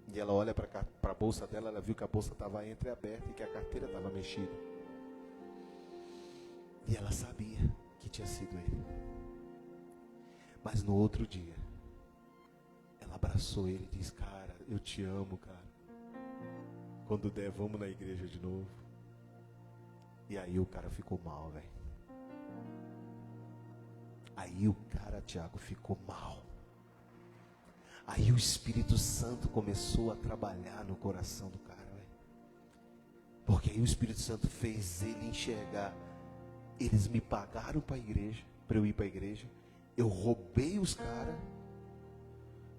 e ela olha para a bolsa dela, ela viu que a bolsa estava entreaberta e que a carteira estava mexida. E ela sabia que tinha sido ele. Mas no outro dia, ela abraçou ele e disse, cara, eu te amo, cara. Quando der, vamos na igreja de novo. E aí o cara ficou mal, velho. Aí o cara, Tiago, ficou mal. Aí o Espírito Santo começou a trabalhar no coração do cara, velho. Porque aí o Espírito Santo fez ele enxergar. Eles me pagaram para a igreja, para eu ir para a igreja. Eu roubei os caras.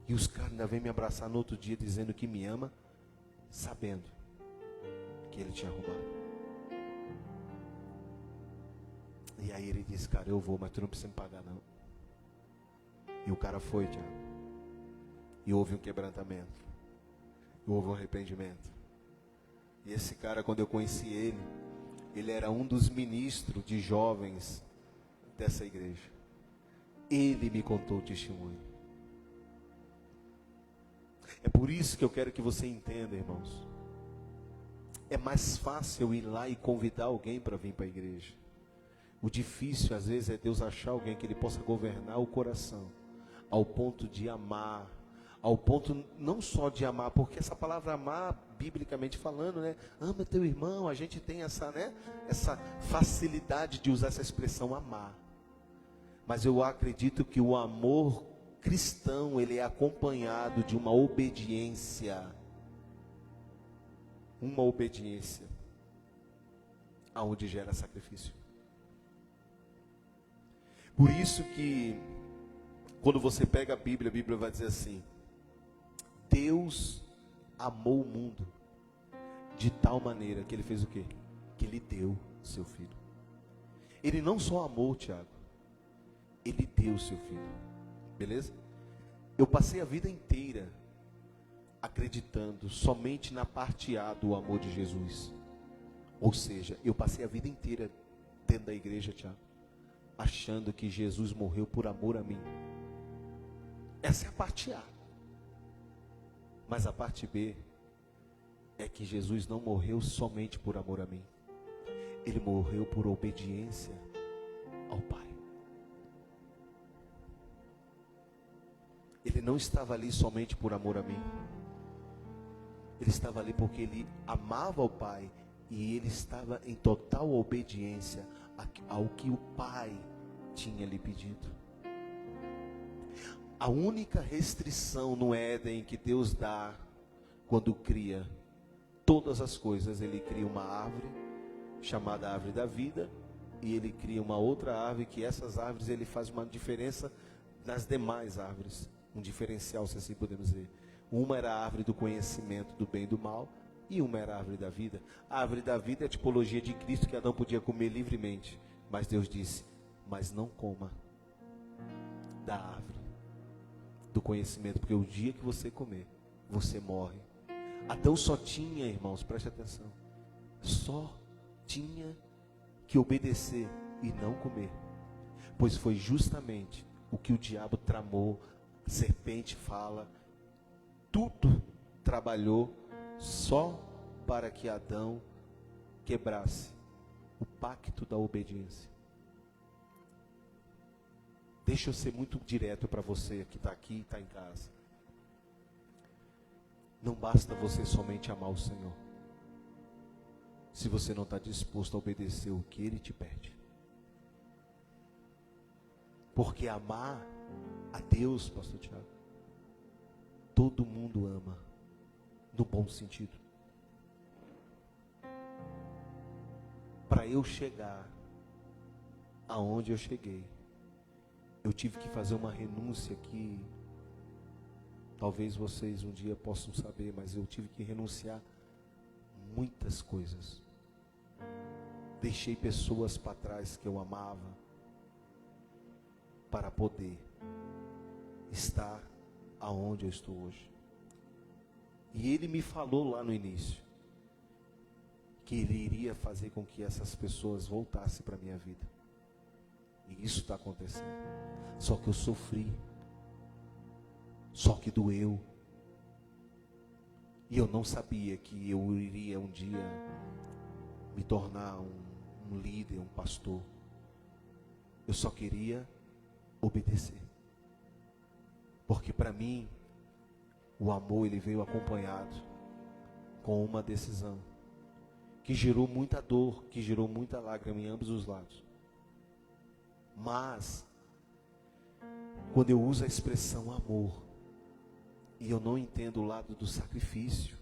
E os caras ainda vêm me abraçar no outro dia dizendo que me ama, sabendo que ele tinha roubado. E aí ele disse, cara, eu vou, mas tu não precisa me pagar não. E o cara foi, Tiago. E houve um quebrantamento. E houve um arrependimento. E esse cara, quando eu conheci ele, ele era um dos ministros de jovens dessa igreja. Ele me contou o testemunho. É por isso que eu quero que você entenda, irmãos. É mais fácil eu ir lá e convidar alguém para vir para a igreja. O difícil, às vezes, é Deus achar alguém que Ele possa governar o coração, ao ponto de amar, ao ponto não só de amar, porque essa palavra amar, biblicamente falando, né? Ama teu irmão, a gente tem essa, né? Essa facilidade de usar essa expressão amar. Mas eu acredito que o amor cristão, ele é acompanhado de uma obediência. Uma obediência, aonde gera sacrifício. Por isso que, quando você pega a Bíblia vai dizer assim: Deus amou o mundo de tal maneira que Ele fez o quê? Que Ele deu seu filho. Ele não só amou, Tiago, Ele deu seu filho. Beleza? Eu passei a vida inteira acreditando somente na parte A do amor de Jesus. Ou seja, eu passei a vida inteira dentro da igreja, Tiago, achando que Jesus morreu por amor a mim. Essa é a parte A. Mas a parte B é que Jesus não morreu somente por amor a mim. Ele morreu por obediência ao Pai. Ele não estava ali somente por amor a mim. Ele estava ali porque ele amava o Pai e ele estava em total obediência ao que o Pai tinha lhe pedido. A única restrição no Éden que Deus dá quando cria todas as coisas, Ele cria uma árvore chamada árvore da vida e Ele cria uma outra árvore que essas árvores Ele faz uma diferença nas demais árvores, um diferencial, se assim podemos dizer. Uma era a árvore do conhecimento do bem e do mal e uma era a árvore da vida. A árvore da vida é a tipologia de Cristo que Adão podia comer livremente, mas Deus disse: mas não coma da árvore do conhecimento, porque o dia que você comer, você morre. Adão só tinha, irmãos, preste atenção, só tinha que obedecer e não comer, pois foi justamente o que o diabo tramou. A serpente fala, tudo trabalhou só para que Adão quebrasse o pacto da obediência. Deixa eu ser muito direto para você que está aqui e está em casa. Não basta você somente amar o Senhor, se você não está disposto a obedecer o que Ele te pede. Porque amar a Deus, pastor Tiago, todo mundo ama, no bom sentido. Para eu chegar aonde eu cheguei, eu tive que fazer uma renúncia que talvez vocês um dia possam saber, mas eu tive que renunciar muitas coisas. Deixei pessoas para trás que eu amava para poder estar aonde eu estou hoje. E Ele me falou lá no início que Ele iria fazer com que essas pessoas voltassem para a minha vida. E isso está acontecendo. Só que eu sofri. Só que doeu. E eu não sabia que eu iria um dia me tornar um líder, um pastor. Eu só queria obedecer. Porque para mim, o amor ele veio acompanhado com uma decisão que gerou muita dor, que gerou muita lágrima em ambos os lados. Mas, quando eu uso a expressão amor, e eu não entendo o lado do sacrifício,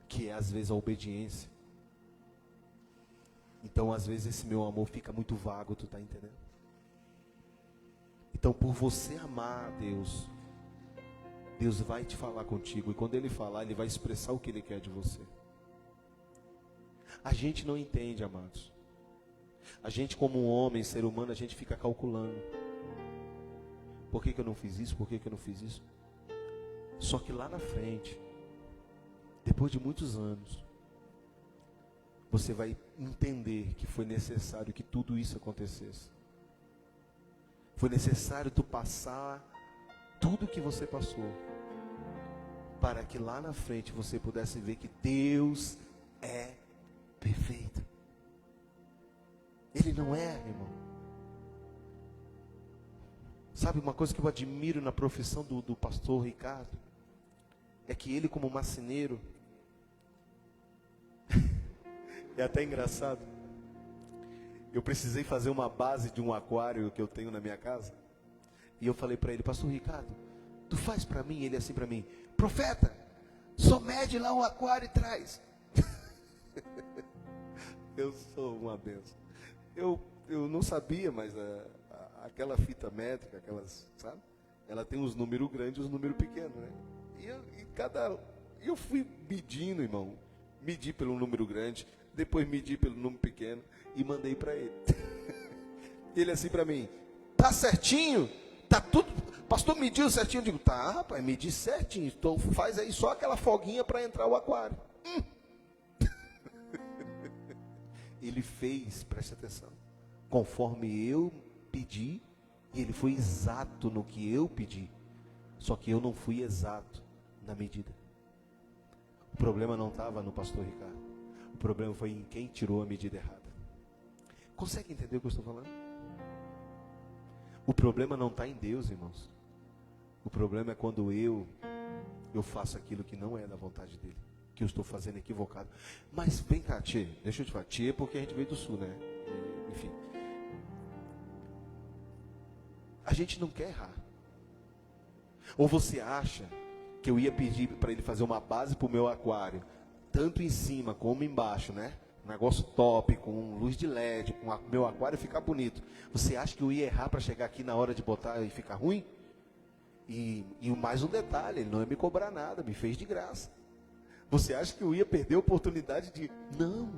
que é às vezes a obediência, então às vezes esse meu amor fica muito vago, tu está entendendo? Então por você amar a Deus, Deus vai te falar contigo, e quando Ele falar, Ele vai expressar o que Ele quer de você. A gente não entende, amados. A gente como um homem, ser humano, a gente fica calculando. Por que eu não fiz isso? Por que eu não fiz isso? Só que lá na frente, depois de muitos anos, você vai entender que foi necessário que tudo isso acontecesse. Foi necessário tu passar tudo que você passou, para que lá na frente você pudesse ver que Deus é perfeito. Ele não é, irmão. Sabe uma coisa que eu admiro na profissão do pastor Ricardo? É que ele como marceneiro, é até engraçado. Eu precisei fazer uma base de um aquário que eu tenho na minha casa. E eu falei para ele, pastor Ricardo, tu faz para mim? Ele assim para mim, profeta, só mede lá o aquário e traz. Eu sou uma benção. Eu não sabia, mas aquela fita métrica, aquelas, sabe? Ela tem uns números grandes e uns números pequenos, né? E eu fui medindo, irmão. Medi pelo número grande, depois medi pelo número pequeno e mandei para ele. Ele assim para mim, tá certinho? Tá tudo, pastor mediu certinho? Eu digo, tá rapaz, medi certinho, então faz aí só aquela folguinha para entrar o aquário. Ele fez, preste atenção, conforme eu pedi, e ele foi exato no que eu pedi, só que eu não fui exato na medida. O problema não estava no pastor Ricardo, o problema foi em quem tirou a medida errada. Consegue entender o que eu estou falando? O problema não está em Deus, irmãos. O problema é quando eu faço aquilo que não é da vontade dele, que eu estou fazendo equivocado. Mas vem cá, tchê, deixa eu te falar, tchê porque a gente veio do sul, né? Enfim, a gente não quer errar. Ou você acha que eu ia pedir para ele fazer uma base para o meu aquário, tanto em cima como embaixo, né? Um negócio top, com luz de LED, com o meu aquário ficar bonito. Você acha que eu ia errar para chegar aqui na hora de botar e ficar ruim? E mais um detalhe, ele não ia me cobrar nada, me fez de graça. Você acha que eu ia perder a oportunidade de... Não.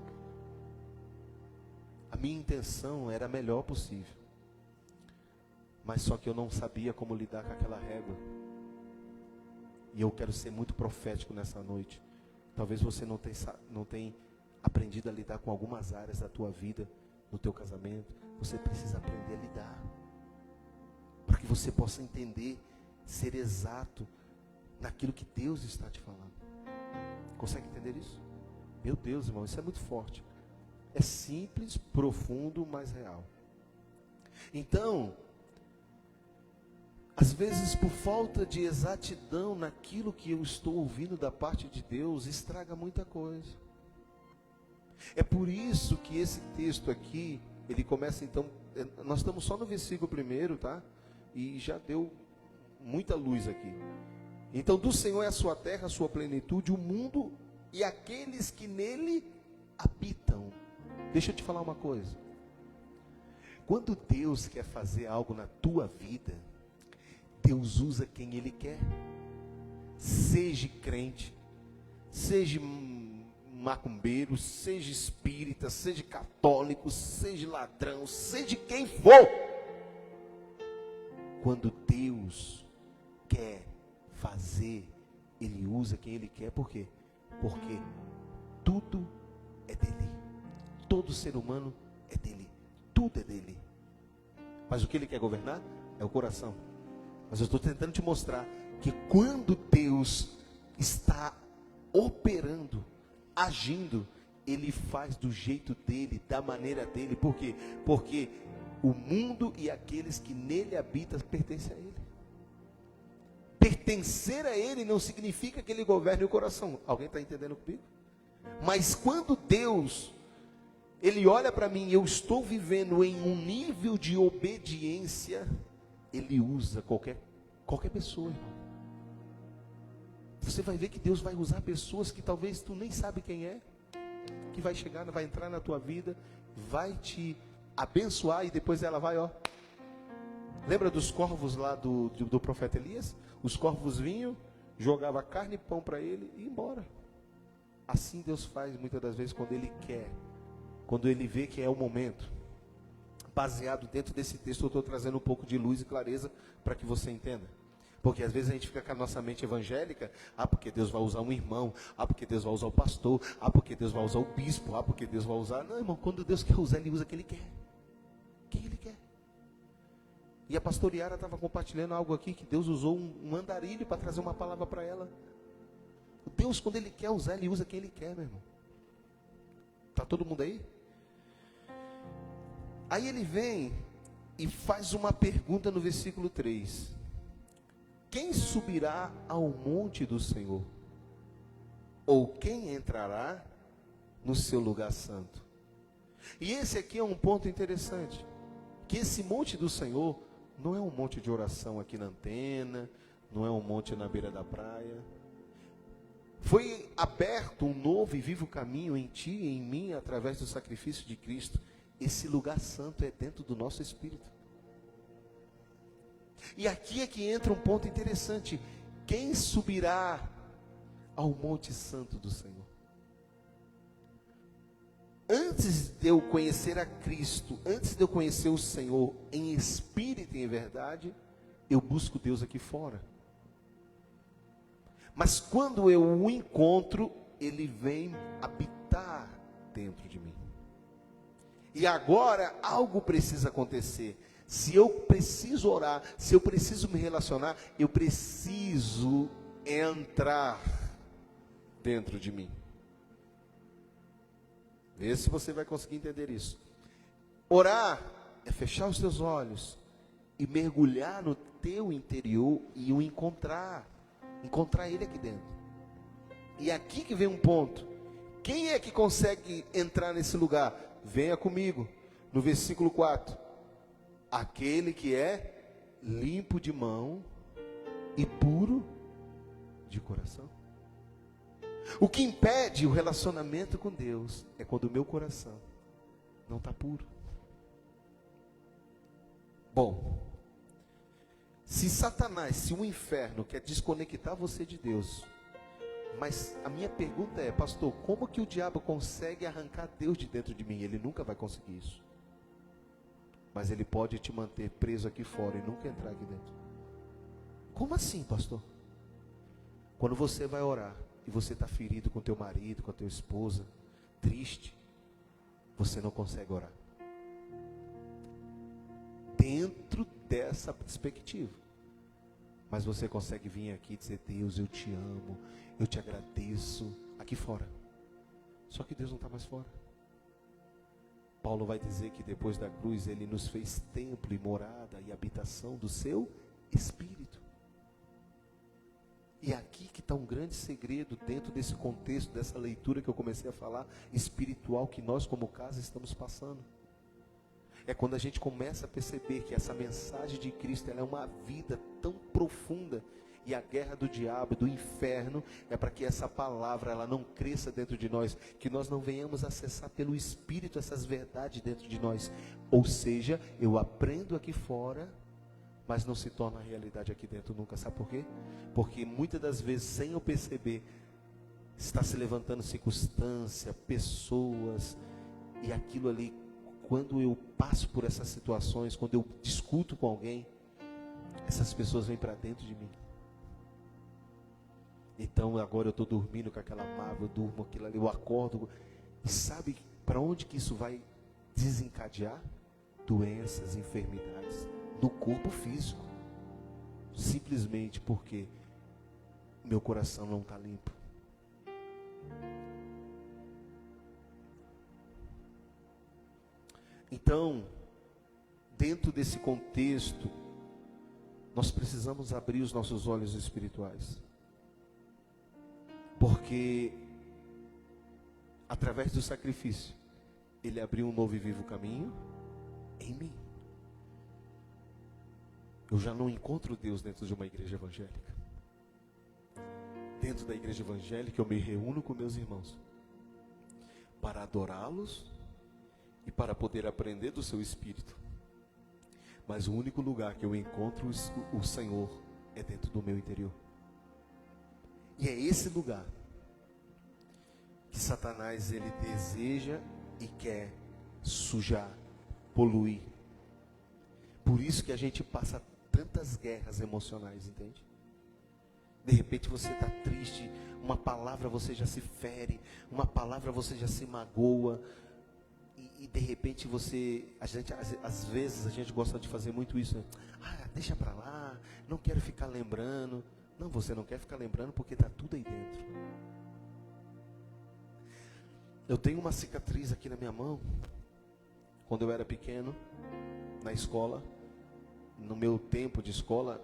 A minha intenção era a melhor possível. Mas só que eu não sabia como lidar com aquela régua. E eu quero ser muito profético nessa noite. Talvez você não tenha aprendido a lidar com algumas áreas da tua vida, no teu casamento. Você precisa aprender a lidar. Para que você possa entender, ser exato naquilo que Deus está te falando. Consegue entender isso? Meu Deus, irmão, isso é muito forte. É simples, profundo, mas real. Então, às vezes por falta de exatidão naquilo que eu estou ouvindo da parte de Deus, estraga muita coisa. É por isso que esse texto aqui, ele começa então, nós estamos só no versículo 1, tá? E já deu muita luz aqui. Então, do Senhor é a sua terra, a sua plenitude, o mundo e aqueles que nele habitam. Deixa eu te falar uma coisa. Quando Deus quer fazer algo na tua vida, Deus usa quem Ele quer. Seja crente, seja macumbeiro, seja espírita, seja católico, seja ladrão, seja quem for. Quando Deus quer fazer Ele usa quem Ele quer. Por quê? Porque tudo é dele. Todo ser humano é dele. Tudo é dele. Mas o que Ele quer governar é o coração. Mas eu estou tentando te mostrar que quando Deus está operando, agindo, Ele faz do jeito dele, da maneira dele. Por quê? Porque o mundo e aqueles que nele habitam pertencem a Ele. Pertencer a Ele não significa que Ele governe o coração. Alguém está entendendo comigo? Mas quando Deus, Ele olha para mim, eu estou vivendo em um nível de obediência, Ele usa qualquer pessoa, irmão. Você vai ver que Deus vai usar pessoas que talvez tu nem sabe quem é, que vai chegar, vai entrar na tua vida, vai te abençoar e depois ela vai, ó. Lembra dos corvos lá do profeta Elias? Os corvos vinham, jogavam carne e pão para ele e ia embora. Assim Deus faz muitas das vezes quando Ele quer, quando Ele vê que é o momento. Baseado dentro desse texto, eu estou trazendo um pouco de luz e clareza para que você entenda. Porque às vezes a gente fica com a nossa mente evangélica, porque Deus vai usar um irmão, porque Deus vai usar o pastor, porque Deus vai usar o bispo, porque Deus vai usar... Não, irmão, quando Deus quer usar, Ele usa quem Ele quer. Quem Ele quer. E a pastora Yara estava compartilhando algo aqui, que Deus usou um andarilho para trazer uma palavra para ela. Deus, quando Ele quer usar, Ele usa quem Ele quer, meu irmão. Está todo mundo aí? Aí Ele vem e faz uma pergunta no versículo 3. Quem subirá ao monte do Senhor? Ou quem entrará no seu lugar santo? E esse aqui é um ponto interessante. Que esse monte do Senhor não é um monte de oração aqui na antena, não é um monte na beira da praia. Foi aberto um novo e vivo caminho em ti e em mim, através do sacrifício de Cristo. Esse lugar santo é dentro do nosso espírito. E aqui é que entra um ponto interessante. Quem subirá ao monte santo do Senhor? Antes de eu conhecer a Cristo, antes de eu conhecer o Senhor em espírito e em verdade, eu busco Deus aqui fora. Mas quando eu o encontro, Ele vem habitar dentro de mim. E agora algo precisa acontecer. Se eu preciso orar, se eu preciso me relacionar, eu preciso entrar dentro de mim. Vê se você vai conseguir entender isso. Orar é fechar os teus olhos e mergulhar no teu interior e o encontrar Ele aqui dentro. E aqui que vem um ponto. Quem é que consegue entrar nesse lugar? Venha comigo, no versículo 4. Aquele que é limpo de mão e puro de coração. O que impede o relacionamento com Deus é quando o meu coração não está puro. Bom, se Satanás, se o inferno quer desconectar você de Deus, mas a minha pergunta é, pastor, como que o diabo consegue arrancar Deus de dentro de mim? Ele nunca vai conseguir isso. Mas ele pode te manter preso aqui fora e nunca entrar aqui dentro. Como assim, pastor? Quando você vai orar e você está ferido com teu marido, com a tua esposa, triste, você não consegue orar. Dentro dessa perspectiva. Mas você consegue vir aqui e dizer, Deus, eu te amo, eu te agradeço, aqui fora. Só que Deus não está mais fora. Paulo vai dizer que depois da cruz Ele nos fez templo e morada e habitação do seu Espírito. E aqui que está um grande segredo dentro desse contexto, dessa leitura que eu comecei a falar, espiritual, que nós como casa estamos passando. É quando a gente começa a perceber que essa mensagem de Cristo, ela é uma vida tão profunda. E a guerra do diabo, do inferno, é para que essa palavra ela não cresça dentro de nós, que nós não venhamos acessar pelo Espírito essas verdades dentro de nós. Ou seja, eu aprendo aqui fora, mas não se torna realidade aqui dentro nunca. Sabe por quê? Porque muitas das vezes, sem eu perceber, está se levantando circunstância, pessoas, e aquilo ali, quando eu passo por essas situações, quando eu discuto com alguém, essas pessoas vêm para dentro de mim. Então agora eu estou dormindo com aquela mágoa, eu durmo aquilo ali, eu acordo. E sabe para onde que isso vai desencadear? Doenças, enfermidades no corpo físico. Simplesmente porque meu coração não está limpo. Então, dentro desse contexto, nós precisamos abrir os nossos olhos espirituais. Porque, através do sacrifício, Ele abriu um novo e vivo caminho em mim. Eu já não encontro Deus dentro de uma igreja evangélica. Dentro da igreja evangélica, eu me reúno com meus irmãos para adorá-los e para poder aprender do seu Espírito. Mas o único lugar que eu encontro o Senhor é dentro do meu interior. E é esse lugar que Satanás ele deseja e quer sujar, poluir. Por isso que a gente passa tantas guerras emocionais, entende? De repente você está triste, uma palavra você já se fere, uma palavra você já se magoa. E de repente às vezes a gente gosta de fazer muito isso, né? Deixa pra lá, não quero ficar lembrando. Não, você não quer ficar lembrando porque está tudo aí dentro. Eu tenho uma cicatriz aqui na minha mão. Quando eu era pequeno, na escola, no meu tempo de escola,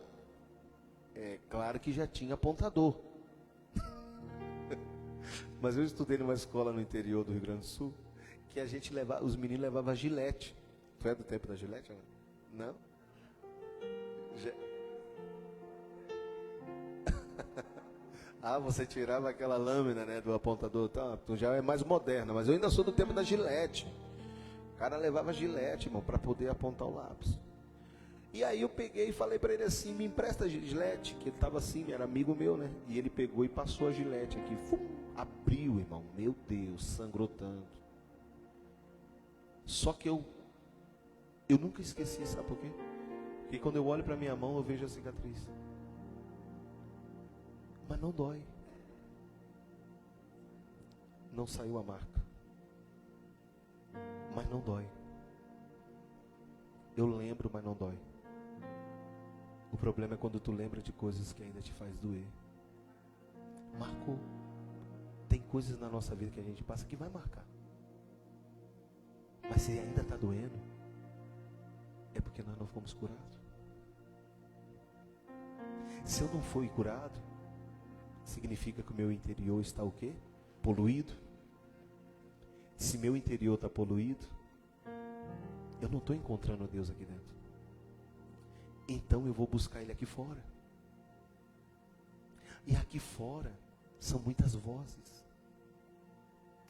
é claro que já tinha apontador. Mas eu estudei numa escola no interior do Rio Grande do Sul, que a gente os meninos levavam gilete. Tu é do tempo da gilete? Não? Você tirava aquela lâmina, né, do apontador. Tá, tu já é mais moderna, mas eu ainda sou do tempo da gilete. O cara levava gilete, irmão, para poder apontar o lápis. E aí eu peguei e falei para ele assim, me empresta a gilete, que ele estava assim, era amigo meu, né? E ele pegou e passou a gilete aqui. Abriu, irmão, meu Deus, sangrou tanto. Só que eu nunca esqueci, sabe por quê? Porque quando eu olho para minha mão, eu vejo a cicatriz. Mas não dói. Não saiu a marca. Mas não dói. Eu lembro, mas não dói. O problema é quando tu lembra de coisas que ainda te faz doer. Marcou. Tem coisas na nossa vida que a gente passa que vai marcar. Mas se ainda está doendo, é porque nós não fomos curados. Se eu não fui curado, significa que o meu interior está o quê? Poluído. Se meu interior está poluído, eu não estou encontrando Deus aqui dentro. Então eu vou buscar Ele aqui fora. E aqui fora são muitas vozes.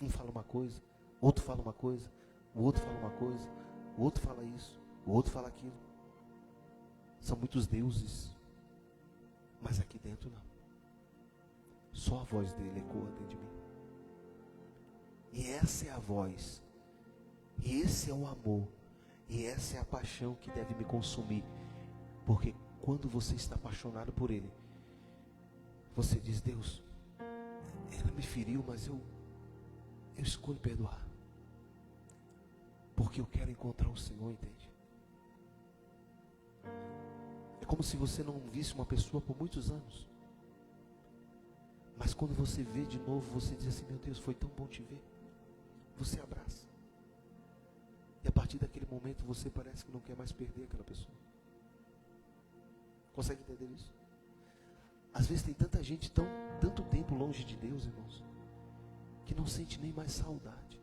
Um fala uma coisa, outro fala uma coisa, o outro fala uma coisa, o outro fala isso, o outro fala aquilo. São muitos deuses. Mas aqui dentro não. Só a voz dele ecoa dentro de mim. E essa é a voz. E esse é o amor. E essa é a paixão que deve me consumir. Porque quando você está apaixonado por Ele, você diz, Deus, ela me feriu, mas eu escolho perdoar. Porque eu quero encontrar o Senhor, entende? É como se você não visse uma pessoa por muitos anos. Mas quando você vê de novo, você diz assim, meu Deus, foi tão bom te ver. Você abraça. E a partir daquele momento você parece que não quer mais perder aquela pessoa. Consegue entender isso? Às vezes tem tanta gente tanto tempo longe de Deus, irmãos, que não sente nem mais saudade.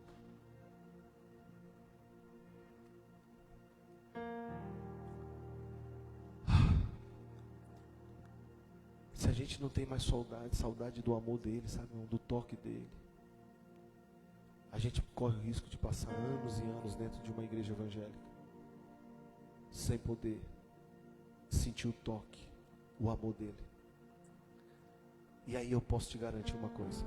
Se a gente não tem mais saudade do amor dele, sabe, do toque dele, a gente corre o risco de passar anos e anos dentro de uma igreja evangélica, sem poder sentir o toque, o amor dele. E aí eu posso te garantir uma coisa,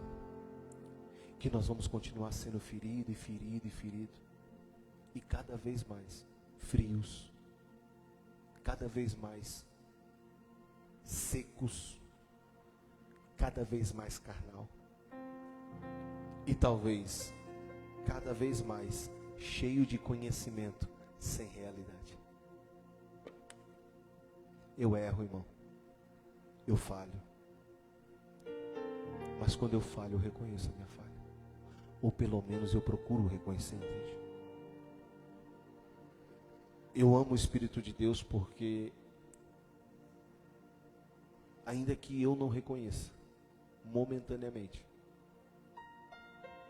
que nós vamos continuar sendo ferido e ferido e ferido, e cada vez mais frios, cada vez mais secos, cada vez mais carnal. E talvez cada vez mais cheio de conhecimento sem realidade. Eu erro, irmão. Eu falho. Mas quando eu falho, eu reconheço a minha falha. Ou pelo menos eu procuro reconhecer, entende? Eu amo o Espírito de Deus porque, ainda que eu não reconheça, momentaneamente,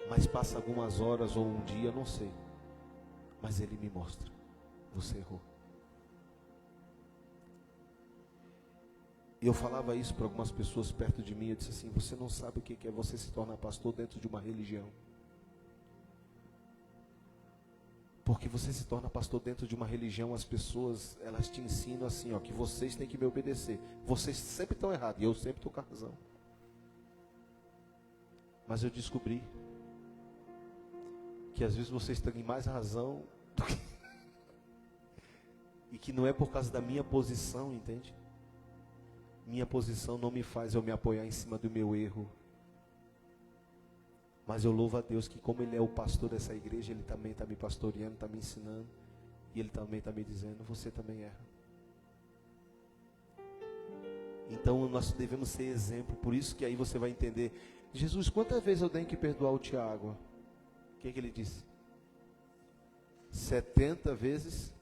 mas passa algumas horas ou um dia, não sei, mas Ele me mostra, você errou. E eu falava isso para algumas pessoas perto de mim, eu disse assim, você não sabe o que é você se tornar pastor dentro de uma religião. Porque você se torna pastor dentro de uma religião, as pessoas, elas te ensinam assim, ó, que vocês têm que me obedecer. Vocês sempre estão errados e eu sempre estou com a razão. Mas eu descobri que às vezes vocês têm mais razão do que... e que não é por causa da minha posição, entende? Minha posição não me faz eu me apoiar em cima do meu erro. Mas eu louvo a Deus que como Ele é o pastor dessa igreja, Ele também está me pastoreando, está me ensinando. E Ele também está me dizendo, você também erra. Então nós devemos ser exemplo. Por isso que aí você vai entender. Jesus, quantas vezes eu tenho que perdoar o Tiago? O que ele disse? 70 vezes?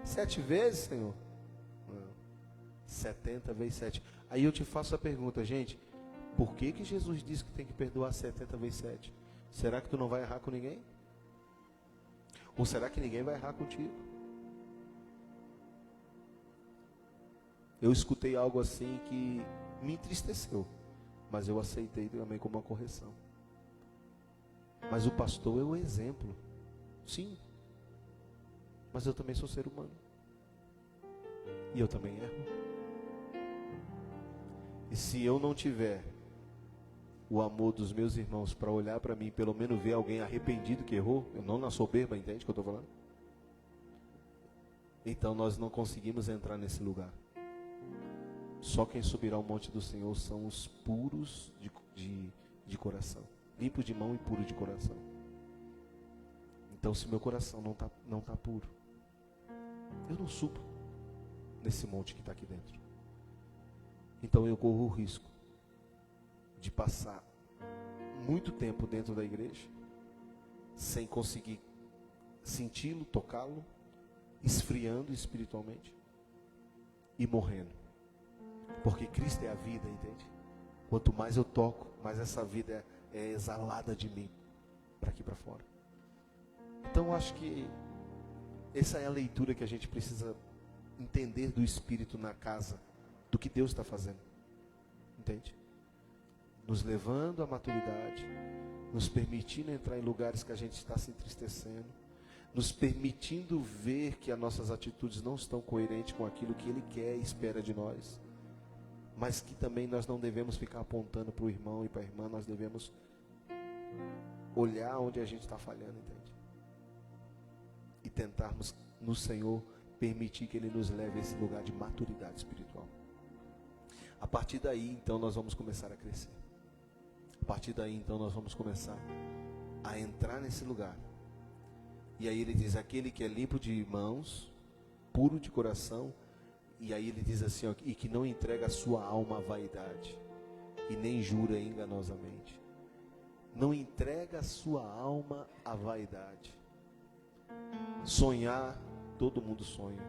7 vezes, Senhor? Não. 70 vezes 7. Aí eu te faço a pergunta, gente. Por que Jesus disse que tem que perdoar 70 vezes 7? Será que tu não vai errar com ninguém? Ou será que ninguém vai errar contigo? Eu escutei algo assim que me entristeceu, mas eu aceitei também como uma correção. Mas o pastor é o exemplo. Sim. Mas eu também sou ser humano. E eu também erro. E se eu não tiver o amor dos meus irmãos para olhar para mim, pelo menos ver alguém arrependido que errou, eu não na soberba, entende o que eu estou falando? Então nós não conseguimos entrar nesse lugar. Só quem subirá ao monte do Senhor são os puros de coração, limpos de mão e puros de coração. Então se meu coração não tá puro, eu não subo nesse monte que está aqui dentro. Então eu corro o risco de passar muito tempo dentro da igreja, sem conseguir senti-lo, tocá-lo, esfriando espiritualmente e morrendo. Porque Cristo é a vida, entende? Quanto mais eu toco, mais essa vida é exalada de mim, para aqui para fora. Então eu acho que essa é a leitura que a gente precisa entender do Espírito na casa, do que Deus está fazendo. Entende? Nos levando à maturidade, nos permitindo entrar em lugares que a gente está se entristecendo, nos permitindo ver que as nossas atitudes não estão coerentes com aquilo que Ele quer e espera de nós, mas que também nós não devemos ficar apontando para o irmão e para a irmã, nós devemos olhar onde a gente está falhando, entende? E tentarmos no Senhor permitir que Ele nos leve a esse lugar de maturidade espiritual. A partir daí, então, nós vamos começar a crescer. A partir daí, então, nós vamos começar a entrar nesse lugar. E aí ele diz, aquele que é limpo de mãos, puro de coração, e aí ele diz assim, ó, e que não entrega a sua alma à vaidade, e nem jura enganosamente. Não entrega a sua alma à vaidade. Sonhar, todo mundo sonha.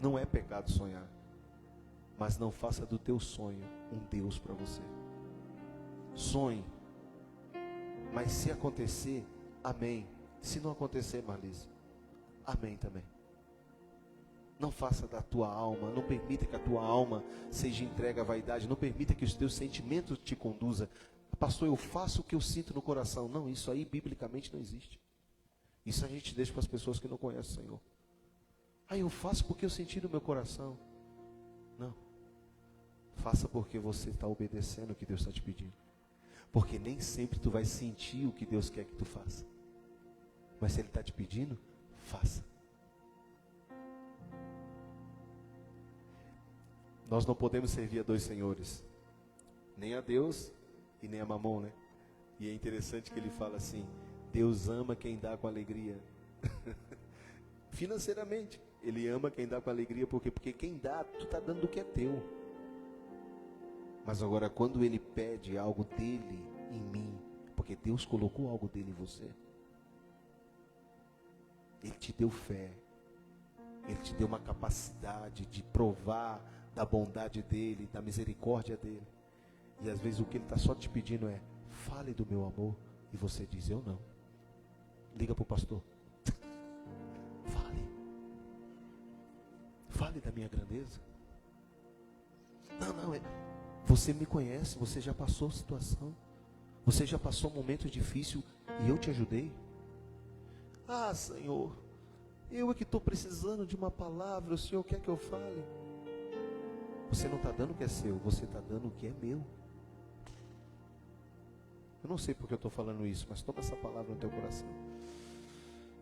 Não é pecado sonhar. Mas não faça do teu sonho um Deus para você. Sonhe. Mas se acontecer, amém. Se não acontecer, Marlise, amém também. Não faça da tua alma, não permita que a tua alma seja entregue à vaidade, não permita que os teus sentimentos te conduzam. Pastor, eu faço o que eu sinto no coração. Não, isso aí biblicamente não existe. Isso a gente deixa para as pessoas que não conhecem o Senhor. Eu faço porque eu senti no meu coração. Não. Faça porque você está obedecendo o que Deus está te pedindo. Porque nem sempre tu vai sentir o que Deus quer que tu faça. Mas se Ele está te pedindo, faça. Nós não podemos servir a dois senhores. Nem a Deus e nem a Mamon, né? E é interessante que ele fala assim: Deus ama quem dá com alegria. Financeiramente, Ele ama quem dá com alegria. Por quê? Porque quem dá, tu está dando do que é teu. Mas agora, quando Ele pede algo dele em mim, porque Deus colocou algo dele em você, Ele te deu fé, Ele te deu uma capacidade de provar da bondade dEle, da misericórdia dEle. E às vezes o que Ele está só te pedindo é: fale do meu amor. E você diz: eu não. Liga para o pastor. Fale da minha grandeza. Não, você me conhece, você já passou situação, você já passou um momento difícil e eu te ajudei. Ah, Senhor, eu é que estou precisando de uma palavra, o Senhor quer que eu fale. Você não está dando o que é seu, você está dando o que é meu. Eu não sei porque eu estou falando isso, mas toma essa palavra no teu coração.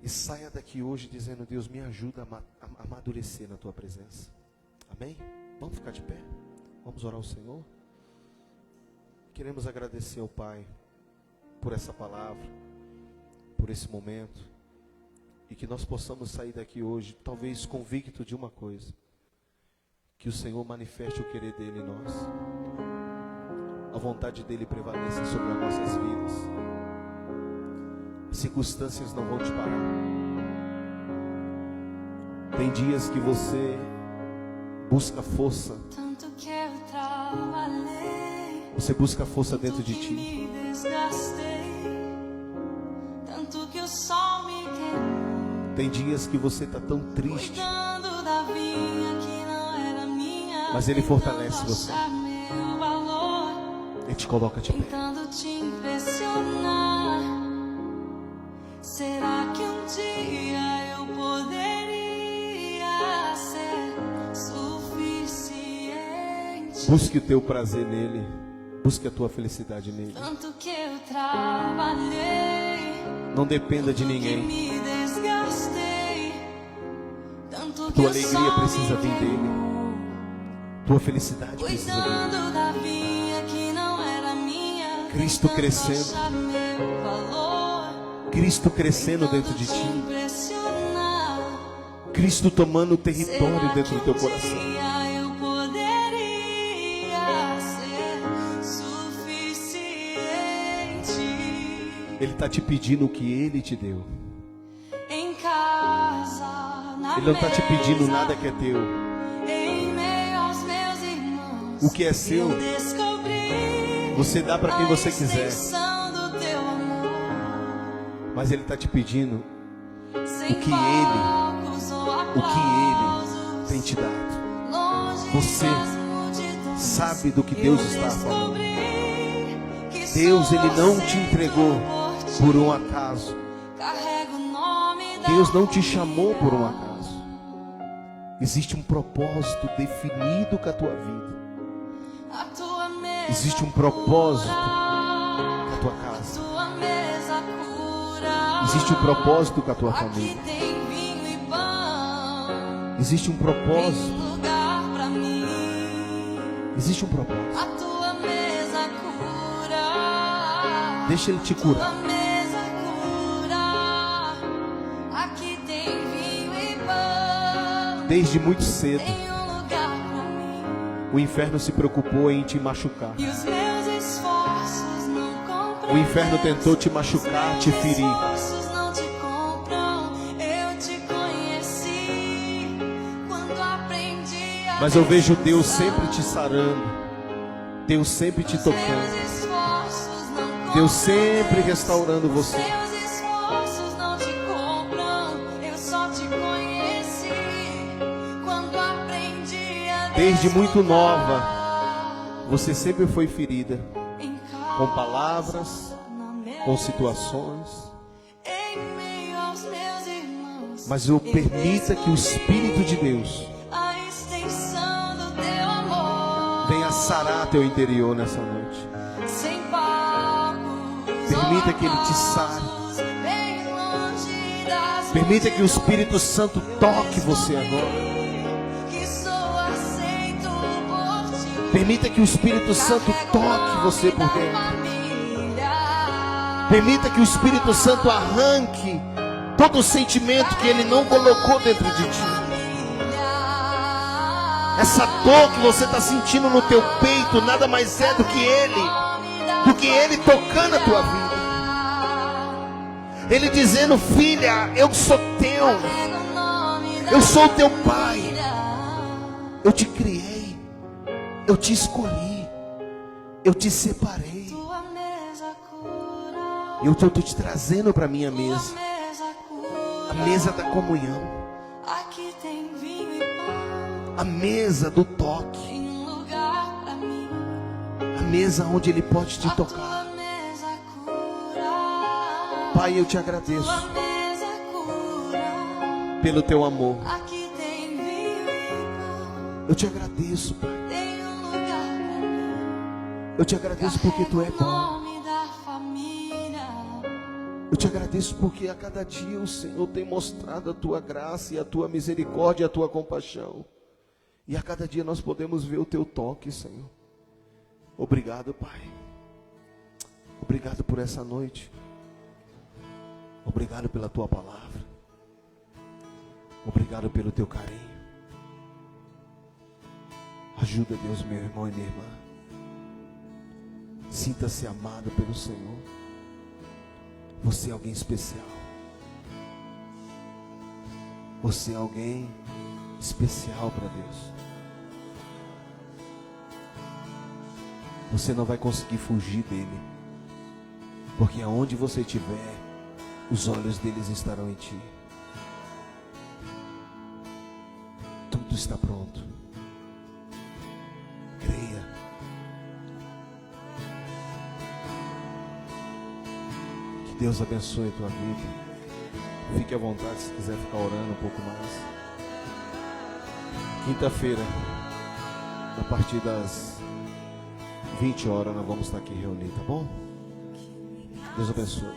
E saia daqui hoje dizendo: Deus, me ajuda a amadurecer na tua presença. Amém? Vamos ficar de pé? Vamos orar ao Senhor? Queremos agradecer ao Pai por essa palavra, por esse momento, e que nós possamos sair daqui hoje, talvez convicto de uma coisa: que o Senhor manifeste o querer dEle em nós, a vontade dEle prevaleça sobre as nossas vidas. Circunstâncias não vão te parar. Tem dias que você busca força, Tanto que eu trabalhei, você busca força dentro de que ti. me desgastei, tanto que o sol me queimou, Tem dias que você está tão triste, cuidando da vinha que não era minha, mas Ele tentando fortalece você. achar meu valor, Ele te coloca de pé. tentando te impressionar. Será que um dia eu poderia ser suficiente? Busque o teu prazer nele, busque a tua felicidade nele. Tanto que eu trabalhei, Não dependa de que ninguém. me desgastei, tanto que Tua o alegria sol precisa me vir dele. queimou, Tua felicidade precisa vir dele. cuidando da vinha que não era minha, Cristo tentando crescendo. achar meu valor, Cristo crescendo dentro de tentando te ti. impressionar. Cristo tomando o território Será dentro do que teu um coração. dia eu poderia ser suficiente? Ele está te pedindo o que Ele te deu. Em casa, na Ele não está te pedindo mesa, nada que é teu. em meio aos meus irmãos, O que é seu, eu descobri você dá para quem a você quiser. extensão do teu amor. Mas Ele está te pedindo Sem o que palcos ou Ele aplausos, tem te dado. longe Você das multidões, sabe do que eu Deus está falando. descobri que Deus, sou Ele não te aceito entregou por ti. por um acaso. Carrego o nome da Deus não te chamou família. por um acaso. Existe um propósito definido com a tua vida. A tua mesa Existe um propósito cura, com a tua a casa. tua mesa cura. Existe um propósito com a tua Aqui família. tem vinho e pão, Existe um tem propósito. um lugar pra mim. Existe um propósito. A tua mesa cura. Deixa Ele te Tua curar. mesa cura. Aqui tem vinho e pão. Desde muito cedo, Tem um lugar pra mim. o inferno se preocupou em te machucar. E os meus esforços não compram. O inferno tentou te machucar, te ferir. Esforços não te compram. Eu te conheci quando aprendi a Mas eu vejo Deus pensar. sempre te sarando. Deus sempre te Meus tocando. esforços não compram. Deus sempre restaurando você. Meus esforços não te compram. Eu só te conheci quando aprendi a Desde muito desfrutar. nova, você sempre foi ferida Em casa, com palavras, na mesa, com situações. em meio aos meus irmãos. Mas eu permita que o Espírito de Deus A extensão do teu amor. venha sarar teu interior nessa noite. Sem palcos Permita ou que Ele te sare. aplausos, bem longe das Permita que o multidões. Espírito Santo toque você agora. Que sou aceito por ti. Permita que o Espírito Santo toque você por dentro. Permita que o Espírito Santo arranque todo o sentimento que Ele não colocou dentro de ti. Essa dor que você está sentindo no teu peito nada mais é do que Ele tocando a tua vida. Ele dizendo: filha, eu sou teu, eu sou o teu pai, eu te criei, eu te escolhi, eu te separei. Eu estou te trazendo para a minha mesa, a mesa da comunhão, a mesa do toque, a mesa onde Ele pode te tocar. Pai, eu te agradeço pelo teu amor. Eu te agradeço, Pai. Eu te agradeço porque tu é bom. Eu te agradeço porque a cada dia o Senhor tem mostrado a tua graça e a tua misericórdia e a tua compaixão. E a cada dia nós podemos ver o teu toque, Senhor. Obrigado, Pai. Obrigado por essa noite. Obrigado pela tua palavra. Obrigado pelo teu carinho. Ajuda, Deus, meu irmão e minha irmã. Sinta-se amado pelo Senhor. Você é alguém especial. Você é alguém especial para Deus. Você não vai conseguir fugir dele, porque aonde você estiver, os olhos deles estarão em ti. Tudo está pronto. Creia. Que Deus abençoe a tua vida. Fique à vontade se quiser ficar orando um pouco mais. Quinta-feira, a partir das 20 horas, nós vamos estar aqui reunidos, tá bom? Deus abençoe.